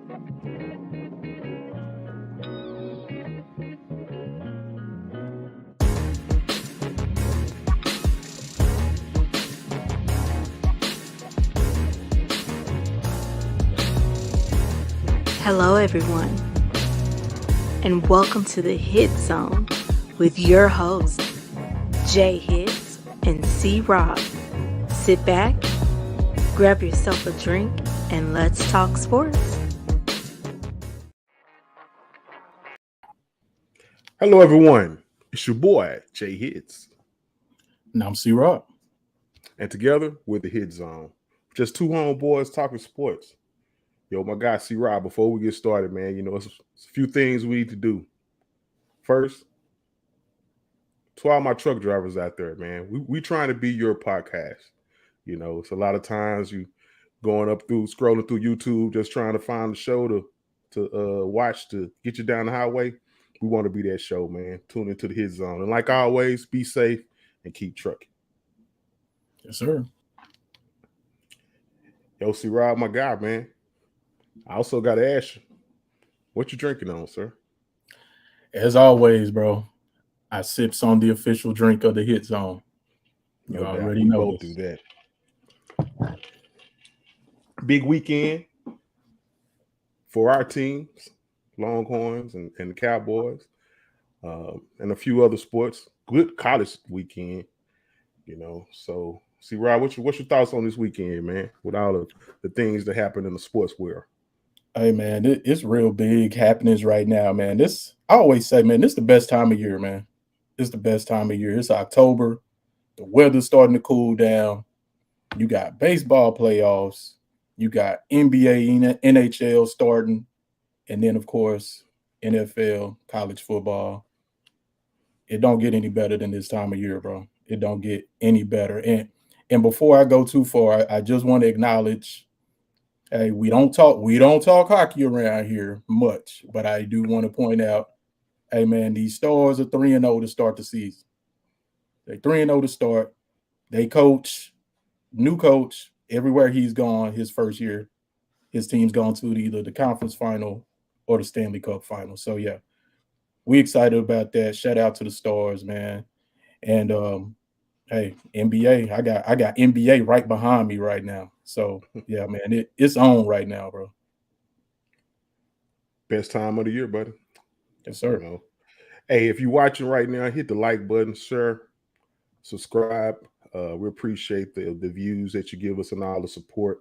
Hello, everyone, and welcome to the Hit Zone with your hosts, J Hits and C Rob. Sit back, grab yourself a drink, and let's talk sports. Hello, everyone. It's your boy, J Hits. And I'm C Rob. And together, we're the Hit Zone. Just two homeboys talking sports. Yo, my guy, C Rob, before we get started, man, it's a few things we need to do. First, to all my truck drivers out there, man, we trying to be your podcast. It's a lot of times you scrolling through YouTube, just trying to find a show to watch to get you down the highway. We want to be that show, man. Tune into the Hit Zone. And like always, be safe and keep trucking. Yes, sir. Yo, C Rob, my guy, man. I also got to ask you, what you drinking on, sir? As always, bro, I sips on the official drink of the Hit Zone. You already know both do that. Big weekend for our teams, Longhorns and the Cowboys, and a few other sports. Good college weekend, So, see, Rob, what's your thoughts on this weekend, man? With all of the things that happen in the sports world. Hey, man, it's real big happenings right now, man. I always say, man, this is the best time of year, man. It's the best time of year. It's October. The weather's starting to cool down. You got baseball playoffs. You got NBA, NHL starting. And then, of course, NFL, college football. It don't get any better than this time of year, bro. It don't get any better. And before I go too far, I just want to acknowledge, hey, we don't talk hockey around here much, but I do want to point out, hey, man, these Stars are 3-0 to start the season. They're 3-0 to start. They new coach, everywhere he's gone his first year, his team's gone to either the conference final or the Stanley Cup final. So, yeah, we excited about that. Shout out to the Stars, man. And, hey, NBA, I got NBA right behind me right now. So, yeah, man, it's on right now, bro. Best time of the year, buddy. Yes, sir. Hey, if you're watching right now, hit the like button, share, subscribe. We appreciate the views that you give us and all the support.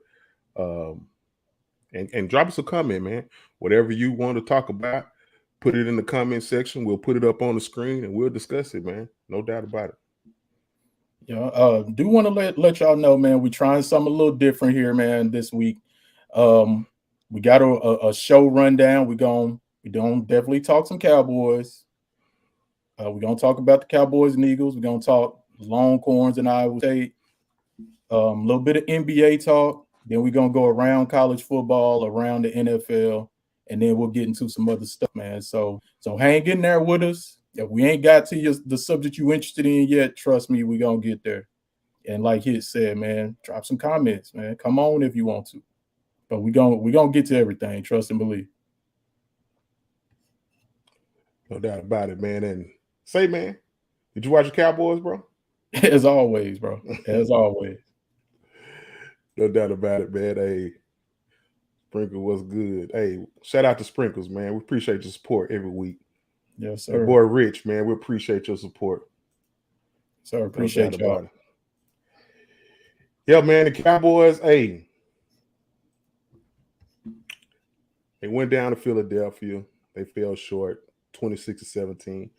And drop us a comment, man. Whatever you want to talk about, put it in the comment section. We'll put it up on the screen and we'll discuss it, man. No doubt about it. Yeah, do want to let y'all know, man, we're trying something a little different here, man, this week. We got a show rundown. We're going to definitely talk some Cowboys. We're going to talk about the Cowboys and Eagles. We're going to talk Longhorns and Iowa State. A little bit of NBA talk. Then we're going to go around college football, around the NFL, and then we'll get into some other stuff, man. So hang in there with us. If we ain't got to the subject you're interested in yet, trust me, we're going to get there. And like Hit said, man, drop some comments, man. Come on if you want to. But we're gonna get to everything. Trust and believe. No doubt about it, man. And say, man, did you watch the Cowboys, bro? As always, bro. As always. No doubt about it, man. Hey, Sprinkle was good. Hey, shout out to Sprinkles, man. We appreciate your support every week. Yes, sir. Your boy Rich, man, we appreciate your support. Sir, appreciate y'all. Yeah, man, the Cowboys, hey, they went down to Philadelphia. They fell short, 26-17.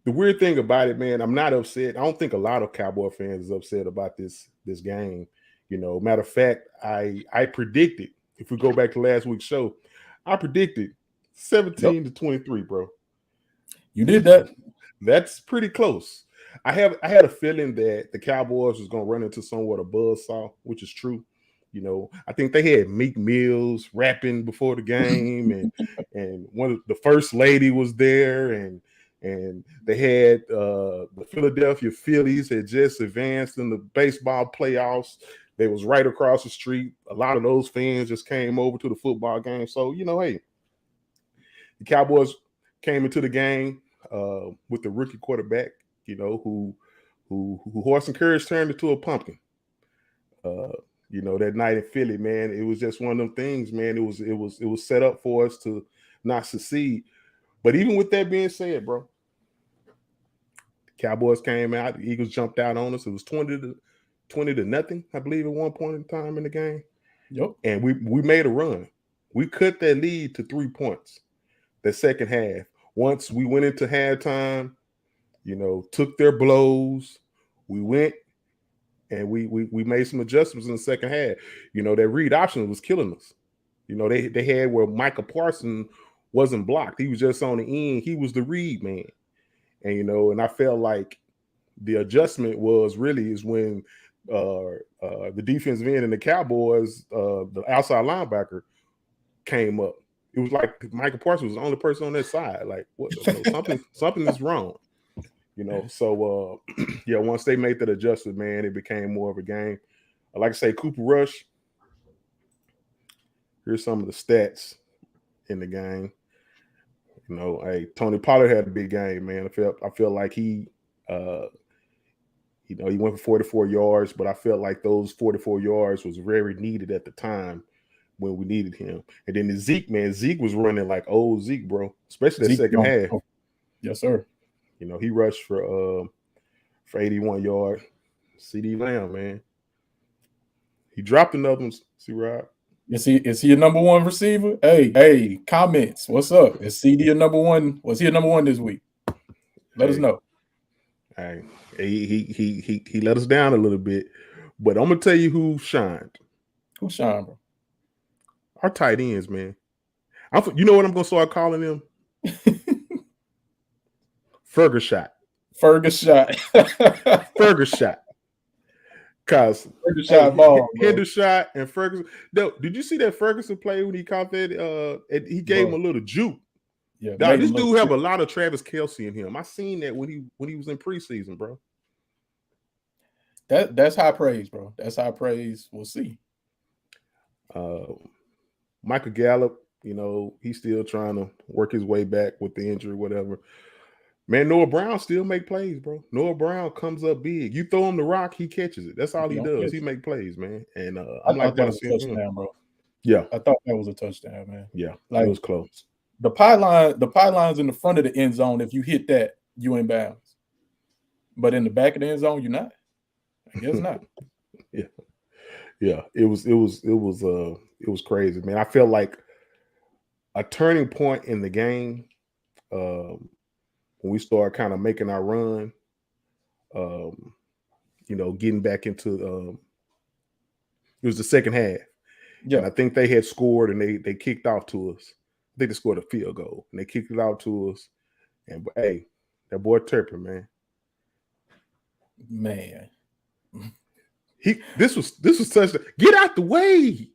The weird thing about it, man, I'm not upset. I don't think a lot of Cowboy fans is upset about this game. Matter of fact, I predicted, if we go back to last week's show, I predicted 17-23, bro. You did that. That's pretty close. I had a feeling that the Cowboys was going to run into somewhat a buzzsaw, which is true. I think they had Meek Mills rapping before the game, and one of the first lady was there, and they had the Philadelphia Phillies had just advanced in the baseball playoffs. They was right across the street. A lot of those fans just came over to the football game. So, hey, the Cowboys came into the game with the rookie quarterback, who horse and courage turned into a pumpkin. That night in Philly, man, it was just one of them things, man. It was set up for us to not succeed. But even with that being said, bro, the Cowboys came out, the Eagles jumped out on us. It was 20 to nothing, I believe, at one point in time in the game. Yep. And we made a run. We cut that lead to 3 points the second half. Once we went into halftime, took their blows. We went and we made some adjustments in the second half. That read option was killing us. They had where Micah Parsons wasn't blocked. He was just on the end. He was the read man. And, and I felt like the adjustment is when the defensive end and the Cowboys, the outside linebacker came up. It was like Micah Parsons was the only person on that side. Like, what? Something is wrong. So once they made that adjustment, man, it became more of a game. Like I say, Cooper Rush. Here's some of the stats in the game. Hey, Tony Pollard had a big game, man. I feel like he went for 44 yards, but I felt like those 44 yards was very needed at the time when we needed him. And then Zeke was running like old Zeke, bro, especially that second half. Yes, sir. He rushed for 81 yards. CD Lamb, man. He dropped another one, see, Rob. Is he your number one receiver? Hey, comments. What's up? Is CD your number one? Was he a number one this week? Let us know. Hey, he let us down a little bit, but I'm gonna tell you who shined. Who shined, bro? Our tight ends, man. You know what I'm gonna start calling them? Ferguson. Cause Hendershot and Ferguson. No, did you see that Ferguson play when he caught that? He gave him a little juke. Yeah, this dude have a lot of Travis Kelce in him. I seen that when he was in preseason, bro. That's high praise, bro. That's high praise. We'll see. Michael Gallup, he's still trying to work his way back with the injury, whatever. Man, Noah Brown still make plays, bro. Noah Brown comes up big. You throw him the rock, he catches it. That's all he does. He make plays, man. And I'm like, that was a touchdown, bro. Yeah, I thought that was a touchdown, man. Yeah, it was close. The pylon's in the front of the end zone. If you hit that, you in bounds. But in the back of the end zone, you're not. I guess not. Yeah. It was crazy, man. I felt like a turning point in the game. When we started kind of making our run, getting back into it was the second half. Yeah, and I think they had scored and they kicked off to us. I think they scored a field goal and they kicked it out to us. And hey, that boy Turpin, man, this was such a get out the way.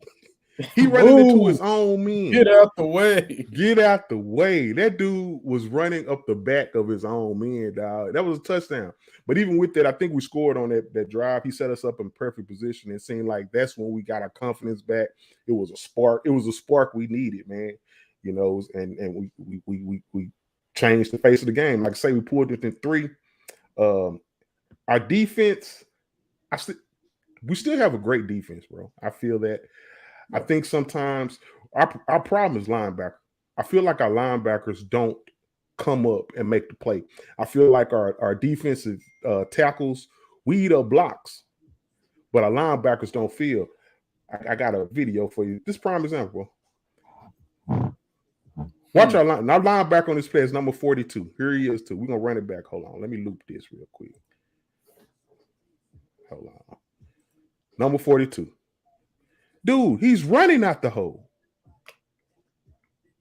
He running into his own men. Get out the way. Get out the way. That dude was running up the back of his own men, dog. That was a touchdown. But even with that, I think we scored on that drive. He set us up in perfect position. It seemed like that's when we got our confidence back. It was a spark. It was a spark we needed, man. And we changed the face of the game. Like I say, we pulled it in 3. Our defense, we still have a great defense, bro. I feel that. I think sometimes our problem is linebacker. I feel like our linebackers don't come up and make the play. I feel like our defensive tackles, we eat up blocks, but our linebackers don't feel. I got a video for you. This prime example. Watch our linebacker on this play is number 42. Here he is too. We're going to run it back. Hold on. Let me loop this real quick. Hold on. Number 42. Dude, he's running out the hole.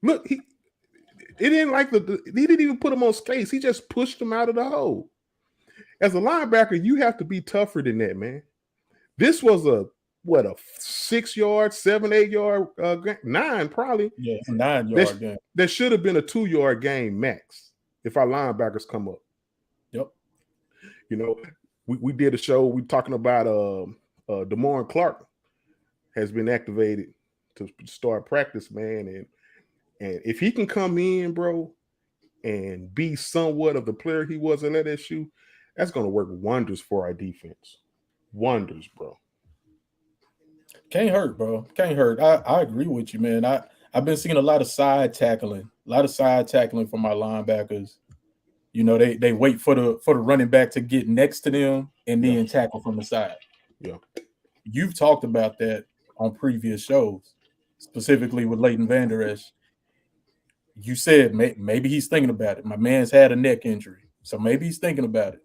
Look, he didn't even put him on skates. He just pushed him out of the hole. As a linebacker, you have to be tougher than that, man. This was a 6 yard, 7, 8 yard, 9 probably. Yeah, 9 yard game. That should have been a 2 yard game max if our linebackers come up. Yep. We did a show. We talking about DeMarre Clark has been activated to start practice, man, and if he can come in, bro, and be somewhat of the player he was at LSU, that's going to work wonders for our defense. Wonders, bro. Can't hurt, bro. Can't hurt. I agree with you, man. I've been seeing a lot of side tackling from my linebackers. You know, they wait for the running back to get next to them and then tackle from the side. Yeah. You've talked about that on previous shows, specifically with Leighton Vander Esch. You said maybe he's thinking about it. My man's had a neck injury, so maybe he's thinking about it.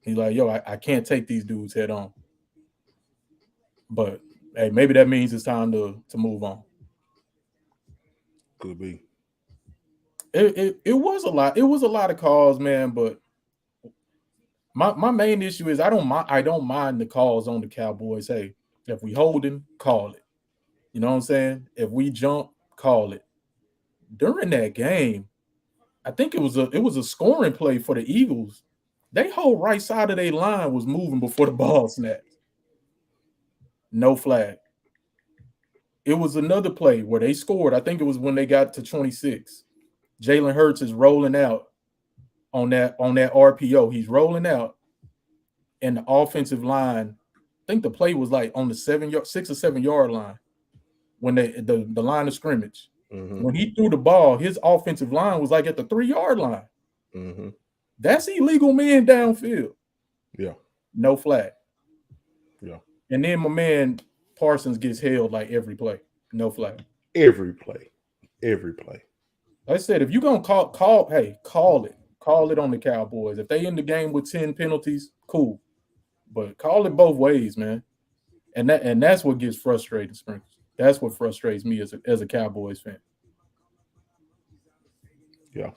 He's like, yo, I can't take these dudes head on. But hey, maybe that means it's time to move on. Could be. It was a lot. It was a lot of calls, man. But my main issue is I don't mind the calls on the Cowboys. Hey, if we holding, call it. You know what I'm saying? If we jump, call it. During that game, I think it was a scoring play for the Eagles. They whole right side of their line was moving before the ball snapped. No flag. It was another play where they scored. I think it was when they got to 26. Jalen Hurts is rolling out on that RPO. He's rolling out, and the offensive line, I think the play was like on the 6 or 7 yard line when the line of scrimmage. Mm-hmm. When he threw the ball, his offensive line was like at the 3 yard line. Mm-hmm. That's illegal man downfield. Yeah. No flag. Yeah. And then my man Parsons gets held like every play. No flag. Every play. Every play. Like I said, if you're gonna call it. Call it on the Cowboys. If they in the game with 10 penalties, cool. But call it both ways, man. And that's what gets frustrating, Sprinkles. That's what frustrates me as a Cowboys fan. Yeah.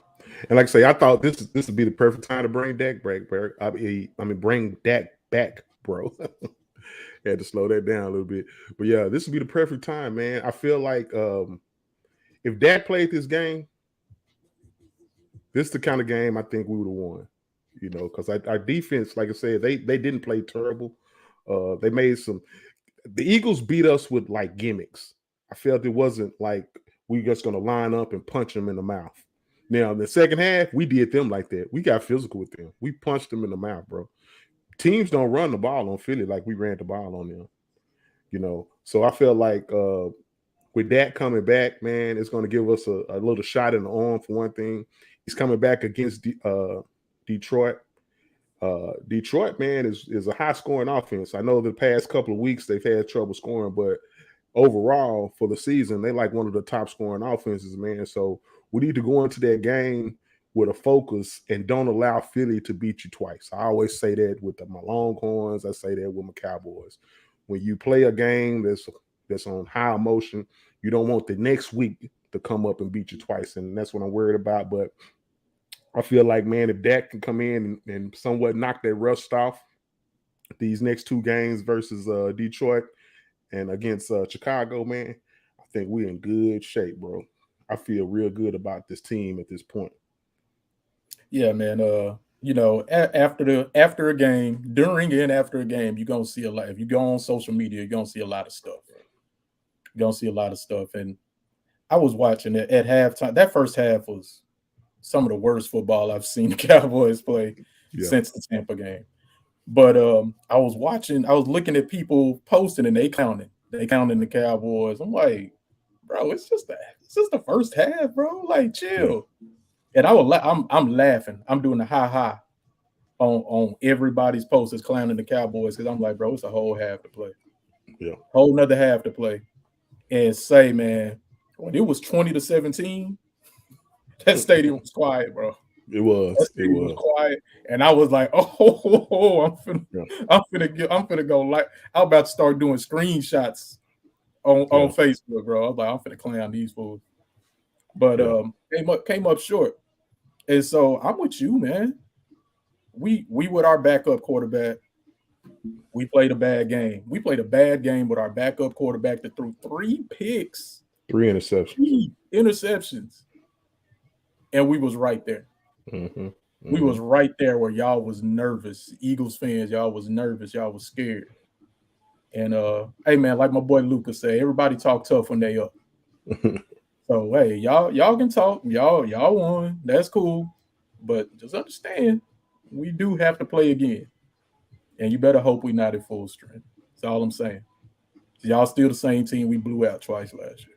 And like I say, I thought this would be the perfect time to bring Dak back, bro. Bring Dak back, bro. Had to slow that down a little bit. But yeah, this would be the perfect time, man. I feel like if Dak played this game, this is the kind of game I think we would have won. You know, because our defense, like I said, they didn't play terrible. They made the Eagles beat us with like gimmicks. I felt it wasn't like we just going to line up and punch them in the mouth. Now, in the second half, we did them like that. We got physical with them. We punched them in the mouth, bro. Teams don't run the ball on Philly like we ran the ball on them. You know, so I felt like with that coming back, man, it's going to give us a little shot in the arm for one thing. He's coming back against Detroit. Detroit, man, is a high-scoring offense. I know the past couple of weeks they've had trouble scoring, but overall for the season, they like one of the top-scoring offenses, man. So we need to go into that game with a focus and don't allow Philly to beat you twice. I always say that with my Longhorns. I say that with my Cowboys. When you play a game that's on high emotion, you don't want the next week to come up and beat you twice, and that's what I'm worried about. But I feel like, man, if Dak can come in and somewhat knock that rust off these next two games versus Detroit and against Chicago, man, I think we're in good shape, bro. I feel real good about this team at this point. Yeah, man. You know, after a game, during and after a game, you're gonna see a lot. If you go on social media, you're gonna see a lot of stuff. You're gonna see a lot of stuff. And I was watching it at halftime. That first half was some of the worst football I've seen the Cowboys play since the Tampa game. But I was looking at people posting and they counting the Cowboys. I'm like, bro, it's just the first half, bro. Like, chill. And I'm laughing. I'm doing the ha on everybody's post that's clowning the Cowboys because I'm like, bro, it's a whole half to play. Yeah. Whole nother half to play. And say, man, when it was 20-17, that stadium was quiet, bro. It was. It was quiet, and I was like, "Oh, I'm finna go." Like, I'm about to start doing screenshots on Facebook, bro. I'm like, I'm finna clown these fools, but came up short, and so I'm with you, man. We with our backup quarterback, we played a bad game. We played a bad game with our backup quarterback that threw 3 picks, 3 interceptions, and we was right there. Mm-hmm. We was right there where y'all was nervous. Eagles fans, y'all was nervous. Y'all was scared. And hey man, like my boy Lucas said, everybody talk tough when they up. So hey, y'all can talk. Y'all won. That's cool. But just understand, we do have to play again. And you better hope we not at full strength. That's all I'm saying. Y'all still the same team we blew out twice last year.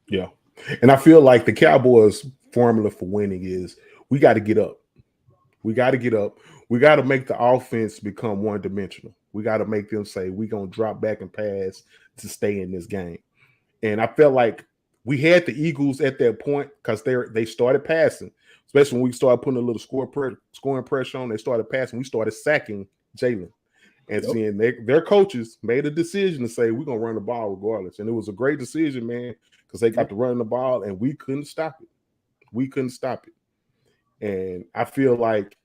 Yeah. And I feel like the Cowboys' formula for winning is we got to get up. We got to get up. We got to make the offense become one dimensional. We got to make them say, we're going to drop back and pass to stay in this game. And I felt like we had the Eagles at that point because they started passing, especially when we started putting a little scoring pressure on. They started passing. We started sacking Jalen. And seeing their coaches made a decision to say, we're going to run the ball regardless. And it was a great decision, man, because they got to run the ball and we couldn't stop it. We couldn't stop it. And I feel like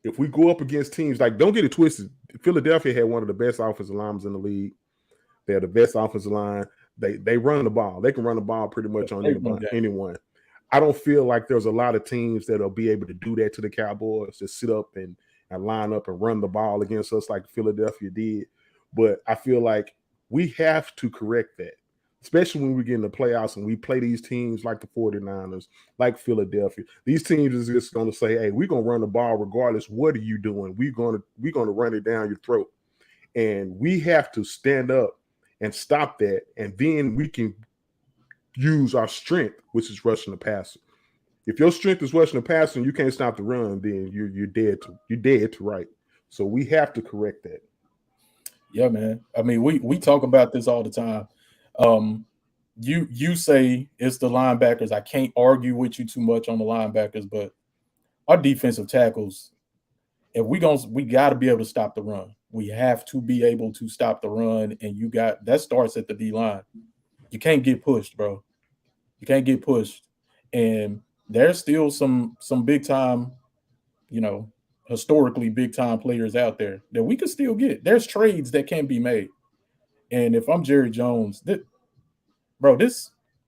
if we go up against teams, like, don't get it twisted, Philadelphia had one of the best offensive linemen in the league. They have the best offensive line. They run the ball. They can run the ball pretty much on anyone. I don't feel like there's a lot of teams that'll be able to do that to the Cowboys, just sit up and line up and run the ball against us like Philadelphia did. But I feel like we have to correct that, especially when we get in the playoffs and we play these teams like the 49ers, like Philadelphia. These teams is just going to say, hey, we're going to run the ball regardless. What are you doing? We're going to run it down your throat. And we have to stand up and stop that. And then we can use our strength, which is rushing the passer. If your strength is rushing the passer and you can't stop the run, then you're dead to right. So we have to correct that. Yeah, man. I mean, we talk about this all the time. You say it's the linebackers. I can't argue with you too much on the linebackers, but our defensive tackles, if we got to be able to stop the run. We have to be able to stop the run, and that starts at the D line. You can't get pushed, bro. You can't get pushed, and there's still some big time, historically big time players out there that we could still get. There's trades that can be made, and if I'm Jerry Jones,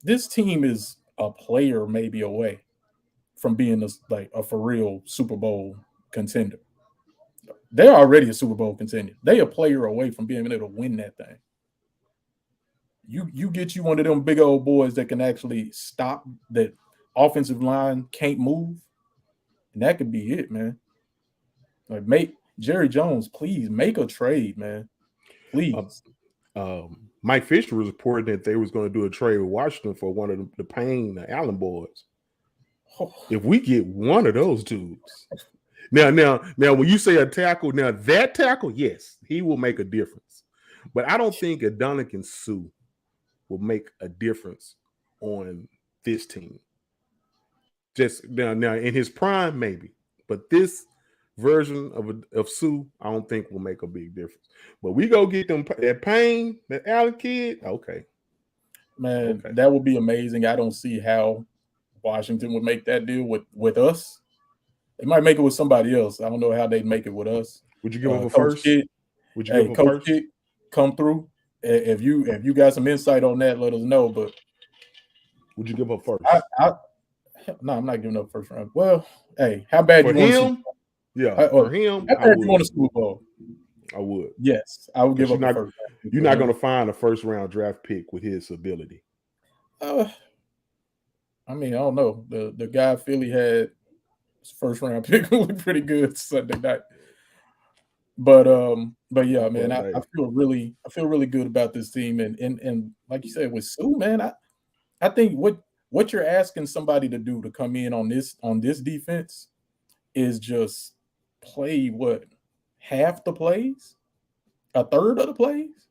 this team is a player maybe away from being a for real Super Bowl contender. They're already a Super Bowl contender. They a player away from being able to win that thing. You get you one of them big old boys that can actually stop that offensive line can't move, and that could be it, man. Like, make Jerry Jones, please make a trade, man. Please. Mike Fisher was reporting that they was going to do a trade with Washington for one of the Payne Allen boys. If we get one of those dudes, now, when you say a tackle, now that tackle, yes, he will make a difference. But I don't think a Dominican Sue will make a difference on this team. Just now in his prime, maybe, but this version of Sue, I don't think will make a big difference. But we go get them that Payne, that Allen kid. Okay, man, that would be amazing. I don't see how Washington would make that deal with us. They might make it with somebody else. I don't know how they'd make it with us. Would you give up a first? Would you give up a first? Kid, come through. If you got some insight on that, let us know. But would you give up first? No, I'm not giving up first round. Well, hey, how bad for you want him? Yeah, for him, how bad you want a Super Bowl? I would. Yes, I would give up a first round. You're not going to find a first round draft pick with his ability. I mean, I don't know. The guy Philly had his first round pick looked pretty good Sunday night. But yeah, man, I feel really good about this team, and like you said with Sue, man, I think what you're asking somebody to do to come in on this defense is just play half the plays, a third of the plays.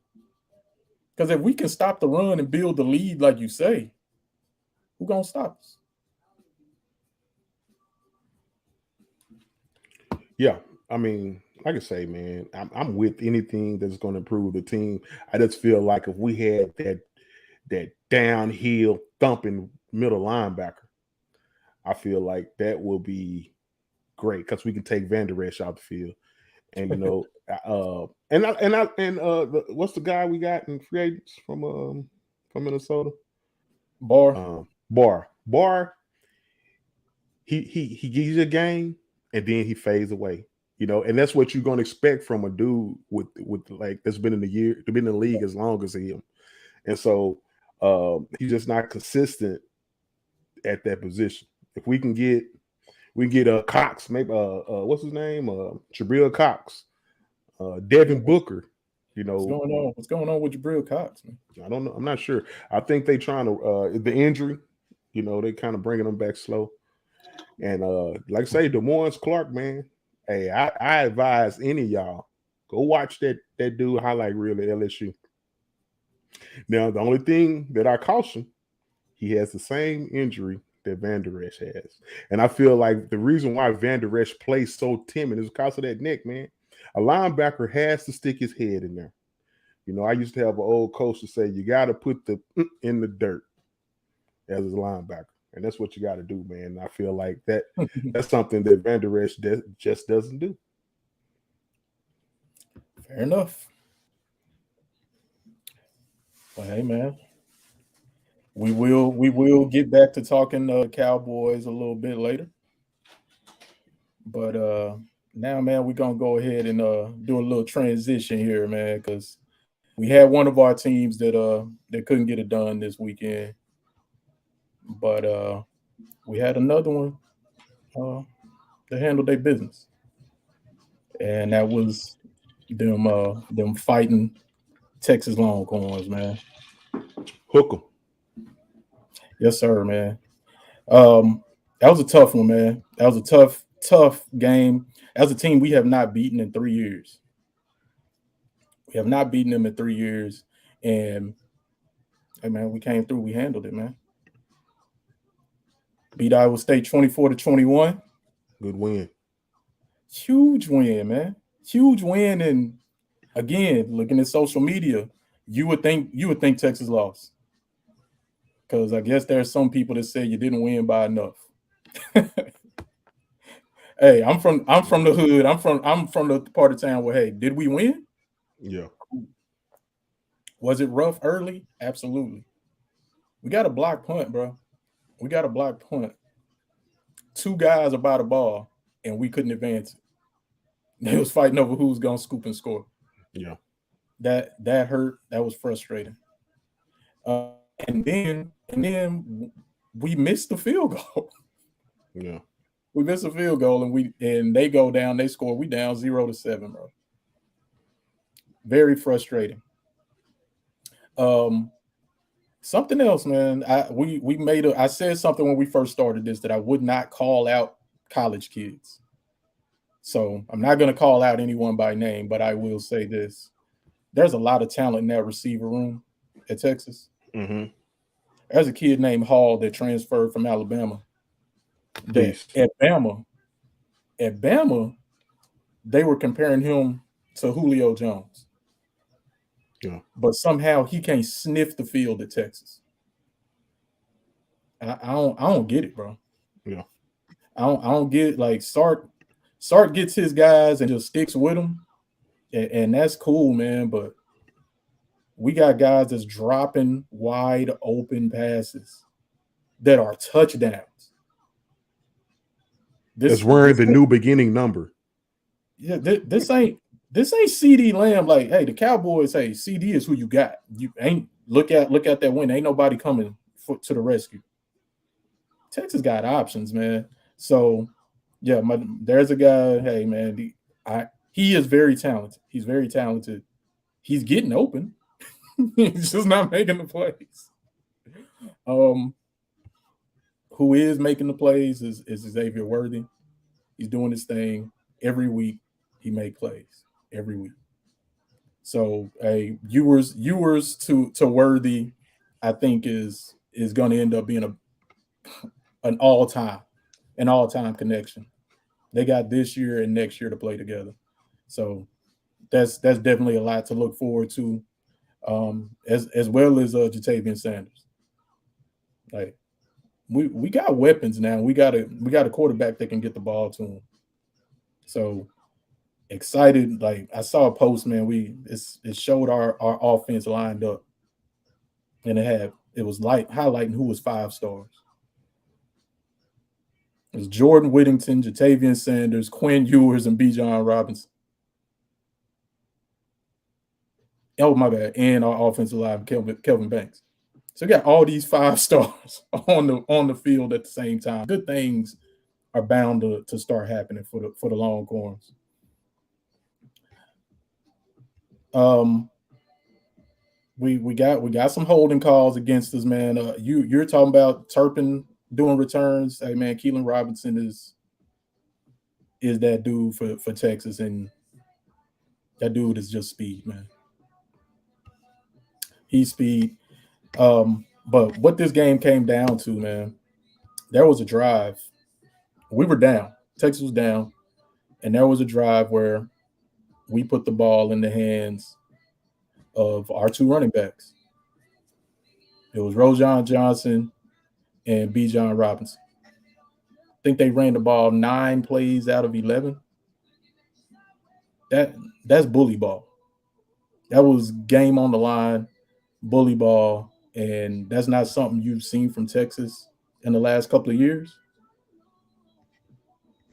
Because if we can stop the run and build the lead, like you say, who gonna stop us? Yeah, I mean, like I say, man, I'm with anything that's going to improve the team. I just feel like if we had that downhill thumping middle linebacker, I feel like that will be great because we can take Van Der Esch out the field, and what's the guy we got in free agents from Minnesota? Barr. Barr. He gives you a game and then he fades away. and that's what you're gonna expect from a dude with like that's been in the league as long as him. And so he's just not consistent at that position. If we get Cox, maybe what's his name? Jabril Cox, Devin Booker. What's going on with Jabril Cox, man? I don't know. I'm not sure. I think they trying to the injury, they kind of bringing them back slow. And like I say, DeMorris Clark, man. Hey, I advise any of y'all go watch that dude highlight reel at LSU. Now, the only thing that I caution, he has the same injury that Van Der Esch has. And I feel like the reason why Van Der Esch plays so timid is because of that neck, man. A linebacker has to stick his head in there. I used to have an old coach to say, you got to put the in the dirt as a linebacker. And that's what you got to do, man. And I feel like that's something that Van Der Esch just doesn't do. Fair enough. Well, hey, man. We will get back to talking Cowboys a little bit later. But now, man, we're going to go ahead and do a little transition here, man, because we had one of our teams that couldn't get it done this weekend. But we had another one that handled their business. And that was them fighting Texas Longhorns, man. Hook 'em. Yes, sir, man. That was a tough one, man. That was a tough game. As a team, we have not beaten in 3 years. We have not beaten them in 3 years. And, hey, man, we came through. We handled it, man. Beat Iowa State 24-21. Good win. Huge win, man. Huge win. And, again, looking at social media, you would think Texas lost. Because I guess there's some people that say you didn't win by enough. Hey, I'm from the hood. I'm from the part of town where, hey, did we win? Yeah. Was it rough early? Absolutely. We got a block punt, bro. We got a block punt. 2 guys about the ball, and we couldn't advance it. They was fighting over who's gonna scoop and score. Yeah. That hurt. That was frustrating. And then we missed the field goal. Yeah. We missed a field goal, and they go down. They score. We down 0-7, bro. Very frustrating. Something else, man. I said something when we first started this that I would not call out college kids. So I'm not going to call out anyone by name, but I will say this: there's a lot of talent in that receiver room at Texas. Mm-hmm. There's a kid named Hall that transferred from Alabama. At Bama, they were comparing him to Julio Jones. Yeah. But somehow he can't sniff the field at Texas. I don't get it, bro. Yeah. I don't get it. Like Sark gets his guys and just sticks with them, and that's cool, man. But we got guys that's dropping wide open passes that are touchdowns. That's wearing the new beginning number. Yeah, this ain't CD Lamb. Like, hey, the Cowboys. Hey, CD is who you got. You ain't look at that win. Ain't nobody coming to the rescue. Texas got options, man. So, yeah, there's a guy. Hey, man, he is very talented. He's very talented. He's getting open. He's just not making the plays. Who is making the plays is Xavier Worthy. He's doing his thing every week. He make plays every week. So, viewers to Worthy, I think is going to end up being an all-time connection. They got this year and next year to play together. So that's definitely a lot to look forward to, as well as Jatavian Sanders. Like we got weapons now. We got a quarterback that can get the ball to him. So excited. Like I saw a post, man. It showed our offense lined up, and it was like highlighting who was 5 stars. It was Jordan Whittington, Jatavian Sanders, Quinn Ewers, and Bijan Robinson. Oh, my bad. And our offensive line, Kelvin Banks. So we got all these 5 stars on the field at the same time. Good things are bound to start happening for the Longhorns. We got some holding calls against us, man. You're talking about Turpin doing returns. Hey, man, Keelan Robinson is that dude for Texas, and that dude is just speed, man. He's speed. But what this game came down to, man, there was a drive. We were down. Texas was down, and there was a drive where we put the ball in the hands of our 2 running backs. It was Rojan Johnson and Bijan Robinson. I think they ran the ball 9 plays out of 11. That's bully ball. That was game on the line, bully ball, and that's not something you've seen from Texas in the last couple of years.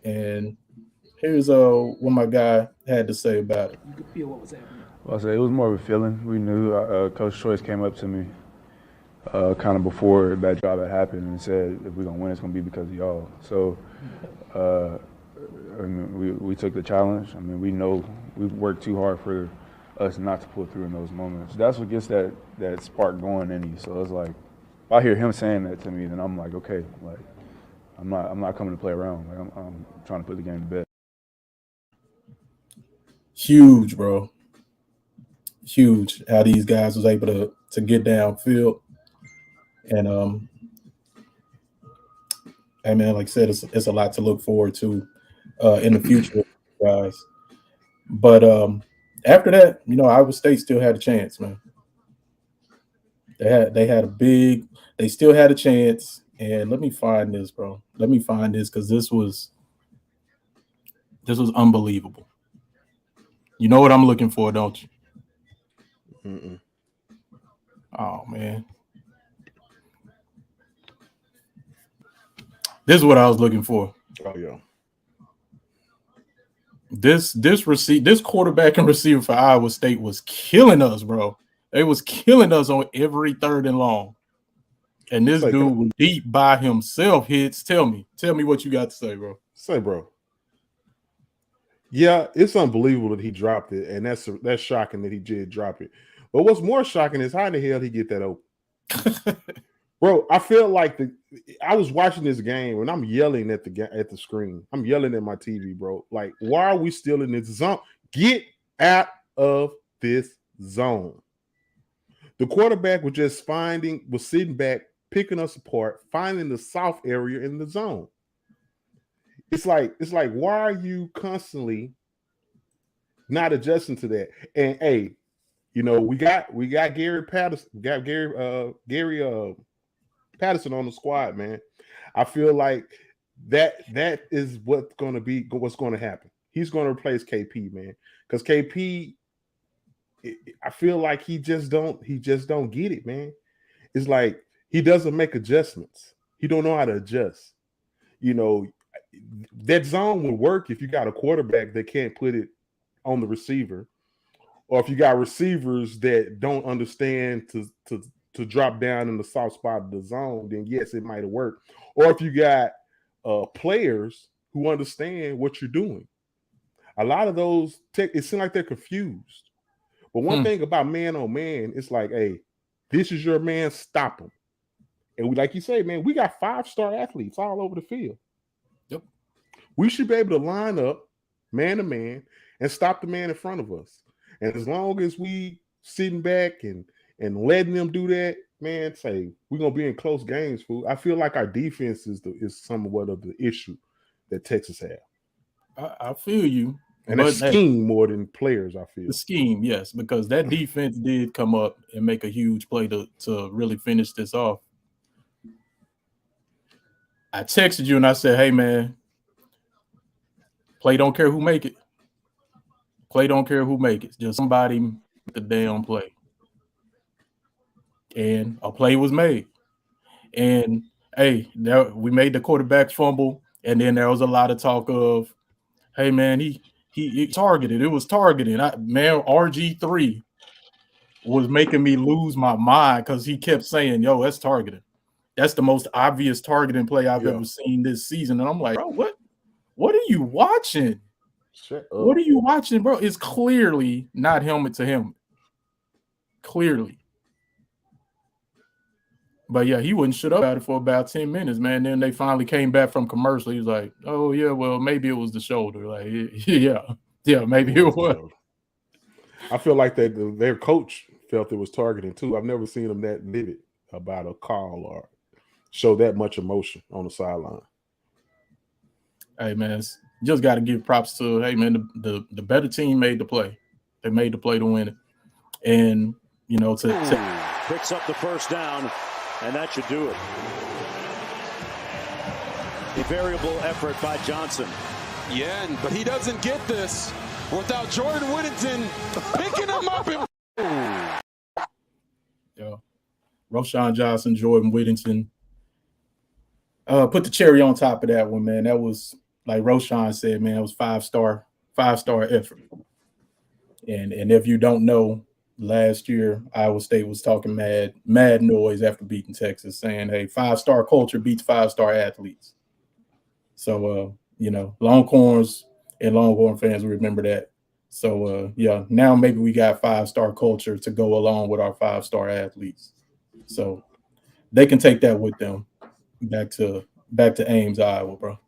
And here's what my guy had to say about it. You could feel what was happening. Well, I say it was more of a feeling. We knew Coach Choice came up to me kind of before that job had happened and said, if we're going to win, it's going to be because of y'all. So I mean, we took the challenge. I mean, we know we've worked too hard for us not to pull through in those moments. That's what gets that spark going in you. So it's like, if I hear him saying that to me, then I'm like, okay, like I'm not coming to play around. Like I'm trying to put the game to bed. Huge, bro. Huge how these guys was able to get downfield. And hey man, like I said, it's a lot to look forward to in the future, guys. But after that, Iowa State still had a chance, man. They still had a chance. And let me find this, bro. Let me find this because this was unbelievable. You know what I'm looking for, don't you? Mm-mm. Oh man. This is what I was looking for. Oh yeah. This quarterback and receiver for Iowa State was killing us, bro. They was killing us on every 3rd and long. And this dude was deep by himself. Hits. Tell me what you got to say, bro. Say, bro. Yeah, it's unbelievable that he dropped it, and that's shocking that he did drop it. But what's more shocking is how in the hell he get that open. Bro, I feel like I was watching this game and I'm yelling at the screen. I'm yelling at my TV, bro. Like, why are we still in this zone? Get out of this zone. The quarterback was just sitting back, picking us apart, finding the soft area in the zone. It's like, why are you constantly not adjusting to that? And hey, we got Gary Patterson, Gary Patterson on the squad, man. I feel like that is what's going to happen. He's going to replace KP, man, because KP, I feel like he just don't get it, man. It's like he doesn't make adjustments. He don't know how to adjust. That zone would work if you got a quarterback that can't put it on the receiver, or if you got receivers that don't understand to drop down in the soft spot of the zone, then yes, it might have worked. Or if you got players who understand what you're doing. A lot of those, it seems like they're confused. But one thing about man on man, it's like, hey, this is your man, stop him. And like you say, man, we got 5-star athletes all over the field. Yep. We should be able to line up man to man and stop the man in front of us. And as long as we sitting back and letting them do that, man, say we're gonna be in close games, fool. I feel like our defense is somewhat of the issue that Texas have. I feel you. And a scheme more than players, I feel. The scheme, yes, because that defense did come up and make a huge play to really finish this off. I texted you and I said, hey, man, play don't care who make it. Play don't care who make it. Just somebody make the damn play. And a play was made. And, hey, we made the quarterback fumble. And then there was a lot of talk of, hey man, he targeted. It was targeted. Man, RG3 was making me lose my mind because he kept saying, yo, that's targeting. That's the most obvious targeting play I've ever seen this season. And I'm like, bro, what are you watching? Shut up. What are you watching, bro? It's clearly not helmet to helmet. Clearly. But yeah, he wouldn't shut up about it for about 10 minutes, man. Then they finally came back from commercial. He was like, oh, yeah, well, maybe it was the shoulder. Like, yeah, maybe it was. I feel like their coach felt it was targeting too. I've never seen him that livid about a call or show that much emotion on the sideline. Hey, man, just got to give props to, hey, man, the better team made the play. They made the play to win it. And, you know, picks up the first down, and that should do it. A variable effort by Johnson. Yeah, but he doesn't get this without Jordan Whittington picking him up. Yeah. Roshan Johnson, Jordan Whittington. Put the cherry on top of that one, man. That was, like Roshan said, man, it was five-star effort. And if you don't know, last year Iowa State was talking mad noise after beating Texas, saying, hey, 5-star culture beats 5-star athletes. So you know, Longhorns and Longhorn fans remember that. So yeah, now maybe we got 5-star culture to go along with our 5-star athletes. So they can take that with them back to Ames, Iowa, bro.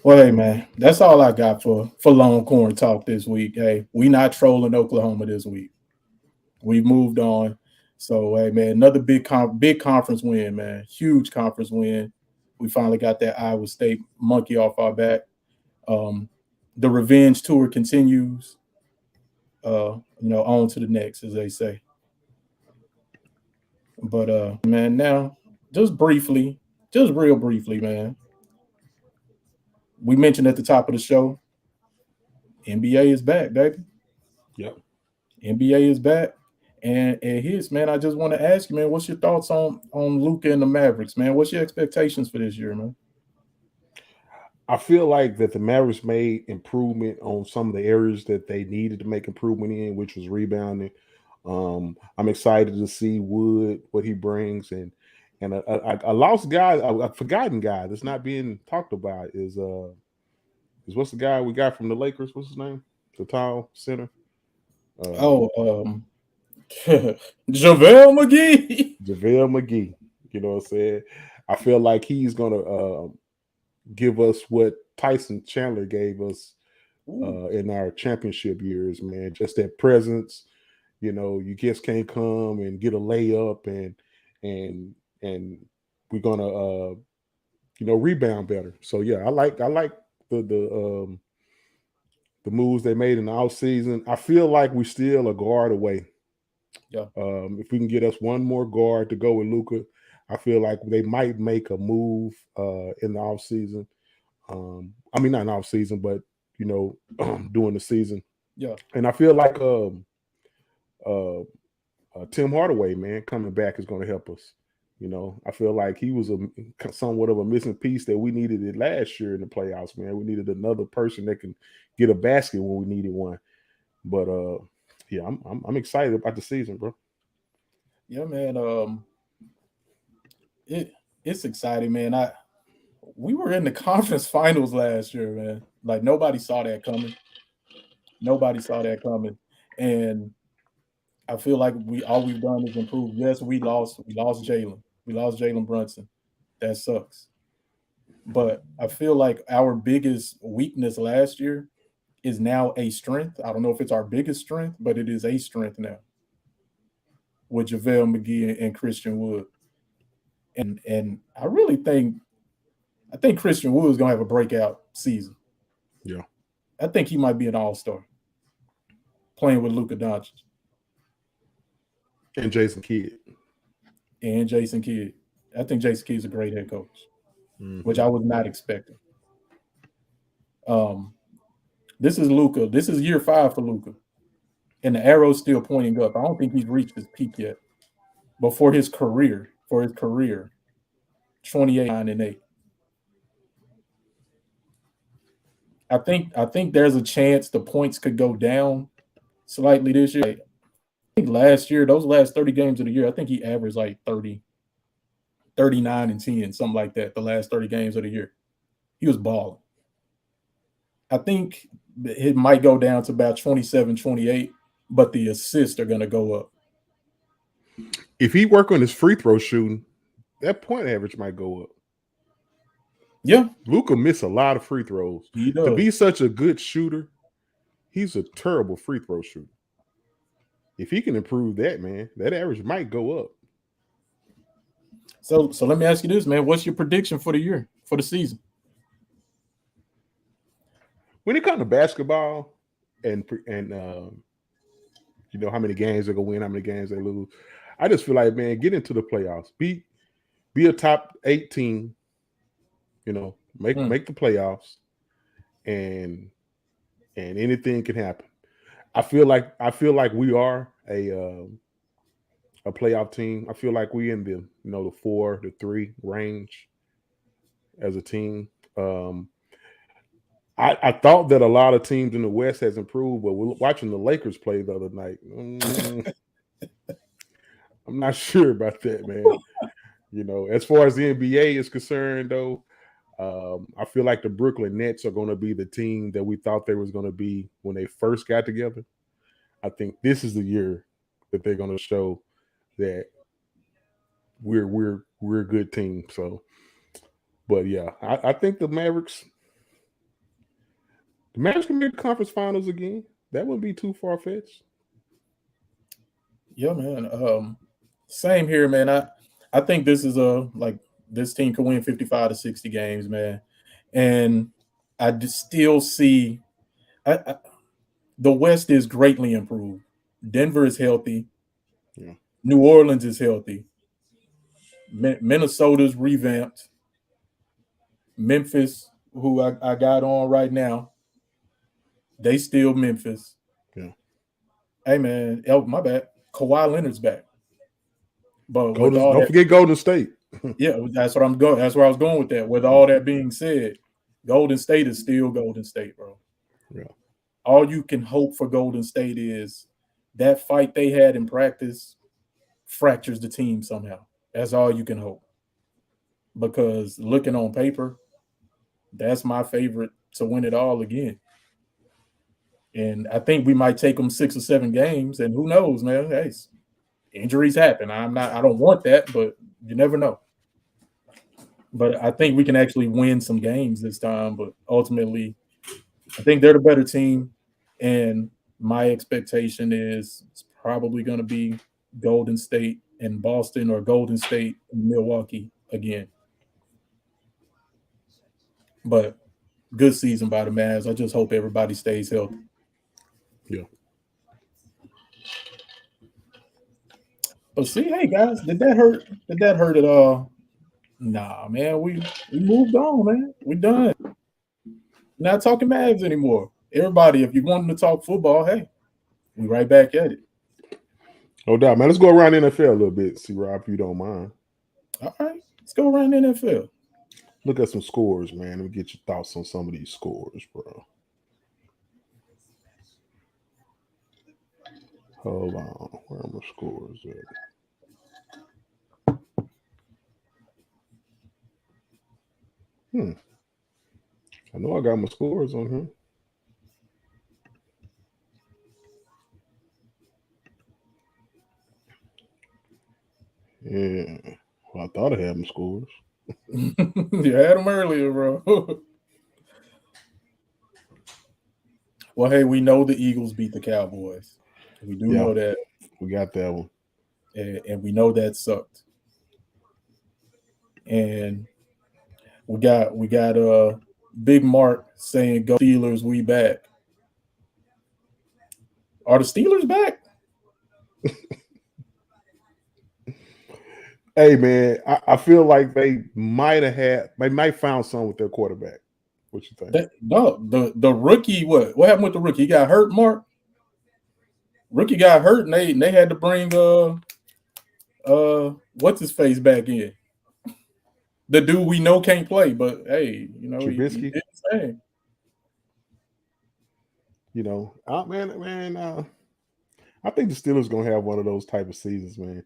Well, hey, man, that's all I got for Longhorn talk this week. Hey, we not trolling Oklahoma this week. We've moved on. So, hey, man, another big conference win, man. Huge conference win. We finally got that Iowa State monkey off our back. The revenge tour continues. You know, on to the next, as they say. But, man, now, just real briefly, man. We mentioned at the top of the show, NBA is back, baby. Yep. NBA is back. And his, man, I just want to ask you, man, what's your thoughts on Luka and the Mavericks, man? What's your expectations for this year, man? I feel like that the Mavericks made improvement on some of the areas that they needed to make improvement in, which was rebounding. I'm excited to see Wood, what he brings, and a lost guy, a forgotten guy that's not being talked about is what's the guy we got from the Lakers? What's his name? The tall center. JaVale McGee. JaVale McGee. You know what I'm saying? I feel like he's gonna give us what Tyson Chandler gave us in our championship years, man. Just that presence. You know, you just can't come and get a layup and we're gonna rebound better. So yeah, I like the moves they made in the offseason. I feel like we're still a guard away. Yeah. If we can get us one more guard to go with Luka, I feel like they might make a move in the offseason. I mean, not in offseason, but during the season. Yeah. And I feel like Tim Hardaway, man, coming back is going to help us. You know, I feel like he was somewhat of a missing piece that we needed it last year in the playoffs, man. We needed another person that can get a basket when we needed one. But yeah, I'm excited about the season, bro. Yeah, man. It's exciting, man. We were in the conference finals last year, man. Like nobody saw that coming. And I feel like all we've done is improve. Yes, we lost Jalen. We lost Jalen Brunson. That sucks. But I feel like our biggest weakness last year is now a strength. I don't know if it's our biggest strength, but it is a strength now with JaVale McGee and Christian Wood. And I really think Christian Wood is gonna have a breakout season. Yeah. I think he might be an all-star playing with Luka Doncic. And Jason Kidd. I think Jason Kidd's a great head coach, which I was not expecting. This is Luka. This is year 5 for Luka. And the arrow's still pointing up. I don't think he's reached his peak yet. But for his career, 28-9-8. I think there's a chance the points could go down slightly this year. I think last year, those last 30 games of the year, I think he averaged like 30, 39 and 10, something like that, the last 30 games of the year. He was balling. I think it might go down to about 27, 28, but the assists are going to go up. If he work on his free throw shooting, that point average might go up. Yeah. Luka missed a lot of free throws. He does. To be such a good shooter, he's a terrible free throw shooter. If he can improve that, man, that average might go up. So let me ask you this, man. What's your prediction for the year, for the season? When it comes to basketball and you know how many games they're gonna win, how many games they lose, I just feel like, man, get into the playoffs. Be a top 8 team. You know, make the playoffs, and anything can happen. I feel like we are a playoff team. I feel like we in the the 4 to 3 range as a team. I thought that a lot of teams in the West has improved, but we're watching the Lakers play the other night. I'm not sure about that, man. As far as the NBA is concerned, though, I feel like the Brooklyn Nets are going to be the team that we thought they was going to be when they first got together. I think this is the year that they're going to show that we're a good team. So, but yeah, I think the Mavericks can make the conference finals again. That wouldn't be too far fetched. Yeah, man. Same here, man. I think this is this team can win 55 to 60 games, man. And I just still see the West is greatly improved. Denver is healthy. Yeah. New Orleans is healthy. Minnesota's revamped. Memphis, who I got on right now, they still Memphis. Yeah. Hey, man. Oh, my bad. Kawhi Leonard's back. But don't forget Golden State. Yeah, that's what I'm going. That's where I was going with that. With all that being said, Golden State is still Golden State, bro. Yeah. All you can hope for Golden State is that fight they had in practice fractures the team somehow. That's all you can hope. Because looking on paper, that's my favorite to win it all again. And I think we might take them 6 or 7 games, and who knows, man? Hey, injuries happen. I don't want that, but you never know. But I think we can actually win some games this time. But ultimately, I think they're the better team. And my expectation is it's probably going to be Golden State and Boston or Golden State and Milwaukee again. But good season by the Mavs. I just hope everybody stays healthy. Yeah. But see, hey guys, did that hurt? Did that hurt at all? Nah, man. We moved on, man. We done. Not talking Mavs anymore. Everybody, if you want to talk football, hey, we right back at it. No doubt, man. Let's go around the NFL a little bit, see Rob, if you don't mind. All right, let's go around the NFL. Look at some scores, man. Let me get your thoughts on some of these scores, bro. Hold on. Where are my scores at? I know I got my scores on here. Yeah. Well, I thought I had my scores. You had them earlier, bro. Well, hey, we know the Eagles beat the Cowboys. We do know that. We got that one. And we know that sucked. And we got Big Mark saying, "Go Steelers, we back." Are the Steelers back? Hey, man, I feel like they might found something with their quarterback. What you think? The rookie, what happened with the rookie? He got hurt, Mark? Rookie got hurt, and they had to bring what's his face back in? The dude we know can't play, but hey, you know, he Trubisky. did his thing. You know, I think the Steelers gonna have one of those type of seasons, man.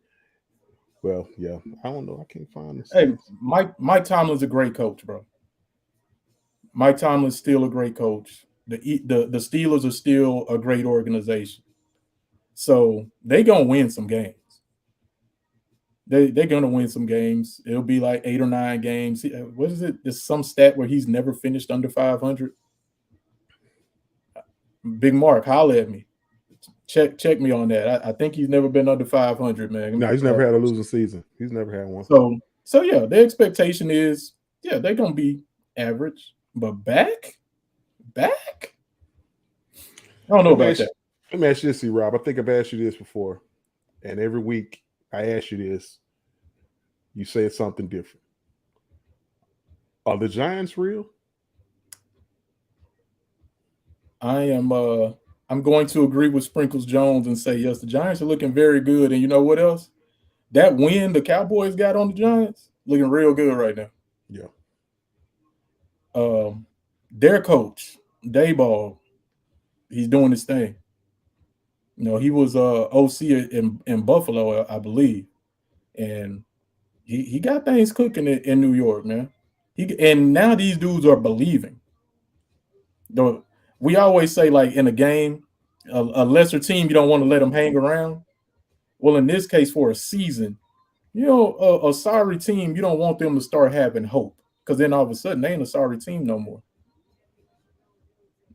Well, yeah, I don't know. I can't find the Hey, stats. Mike Tomlin's a great coach, bro. Mike Tomlin's still a great coach. The Steelers are still a great organization. So they're gonna win some games. They're gonna win some games. It'll be like 8 or 9 games. What is it? There's some stat where he's never finished under 500. Big Mark, holler at me. Check me on that. I think he's never been under 500, man. No, he's never had a losing season. He's never had one. So yeah, the expectation is, yeah, they're gonna be average, but back. I don't know about that. Let me ask you this, Rob. I think I've asked you this before, and every week I ask you this. You say it's something different. Are the Giants real? I'm going to agree with Sprinkles Jones and say yes, the Giants are looking very good. And you know what else? That win the Cowboys got on the Giants looking real good right now. Yeah. Their coach, Dayball, he's doing his thing. You know, he was OC in Buffalo, I believe, and he got things cooking in New York, man. And now these dudes are believing. We always say, like, in a game, a lesser team, you don't want to let them hang around. Well, in this case, for a season, you know, a sorry team, you don't want them to start having hope, because then all of a sudden they ain't a sorry team no more.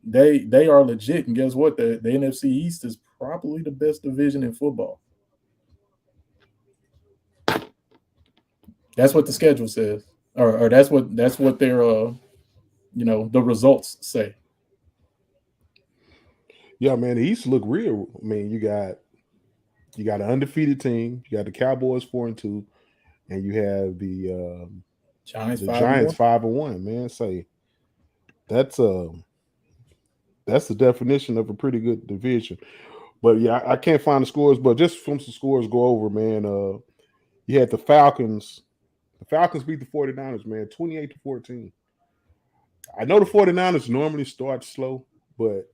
They are legit, and guess what? The NFC East is probably the best division in football. That's what the schedule says, or that's what their the results say. Yeah, man, the East look real. I mean, you got an undefeated team. You got the Cowboys 4-2, and you have the Giants 5-1. Man, say that's the definition of a pretty good division. But yeah, I can't find the scores. But just from some scores go over, man. You had the Falcons. The Falcons beat the 49ers, man, 28-14. I know the 49ers normally start slow, but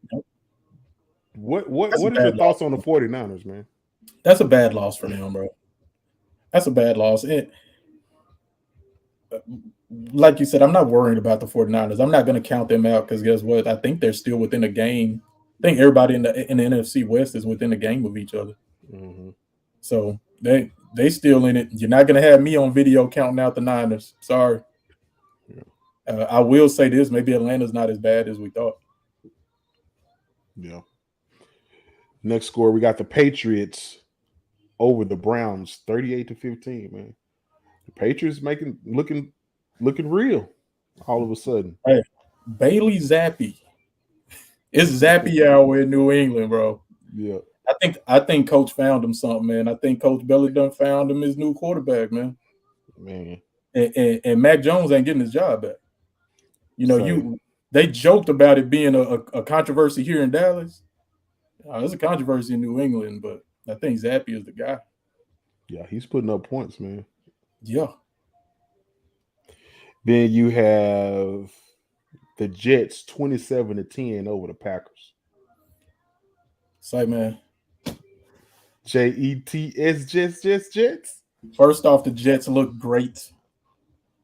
what are your thoughts on the 49ers, man? That's a bad loss for them, bro. That's a bad loss. And like you said, I'm not worried about the 49ers. I'm not going to count them out, because guess what? I think they're still within a game. I think everybody in the NFC West is within a game of each other. Mm-hmm. So they still in it. You're not going to have me on video counting out the Niners. Sorry. Yeah. I will say this: maybe Atlanta's not as bad as we thought. Yeah. Next score, we got the Patriots over the Browns, 38-15. Man, the Patriots looking real all of a sudden. Hey, Bailey Zappi. It's Zappy hour in New England, bro. Yeah. I think Coach found him something, man. I think Coach Belly done found him his new quarterback, man. Man. And Mac Jones ain't getting his job back. You know, they joked about it being a controversy here in Dallas. There's a controversy in New England, but I think Zappy is the guy. Yeah, he's putting up points, man. Yeah. Then you have the Jets 27-10 over the Packers. Say, man. Jets, Jets. First off, the Jets look great.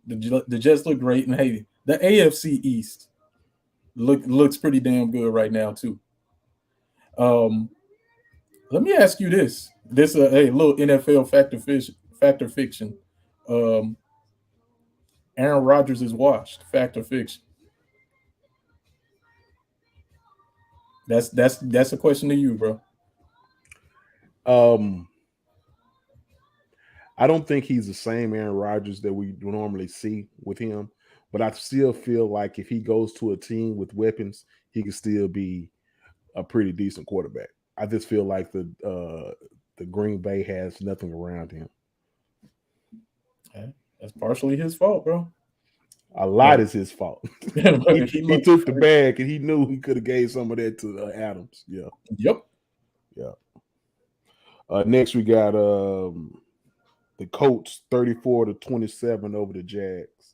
The Jets look great, and hey, the AFC East looks pretty damn good right now too. Let me ask you this: a little NFL factor fiction. Aaron Rodgers is washed. Fact or fiction? That's a question to you, bro. I don't think he's the same Aaron Rodgers that we normally see with him, but I still feel like if he goes to a team with weapons, he can still be a pretty decent quarterback. I just feel like the Green Bay has nothing around him. Okay. That's partially his fault, bro. A lot is his fault. he took the bag and he knew he could have gave some of that to Adams. Yeah. Yep. Yeah. Next we got The Colts 34-27 over the Jags.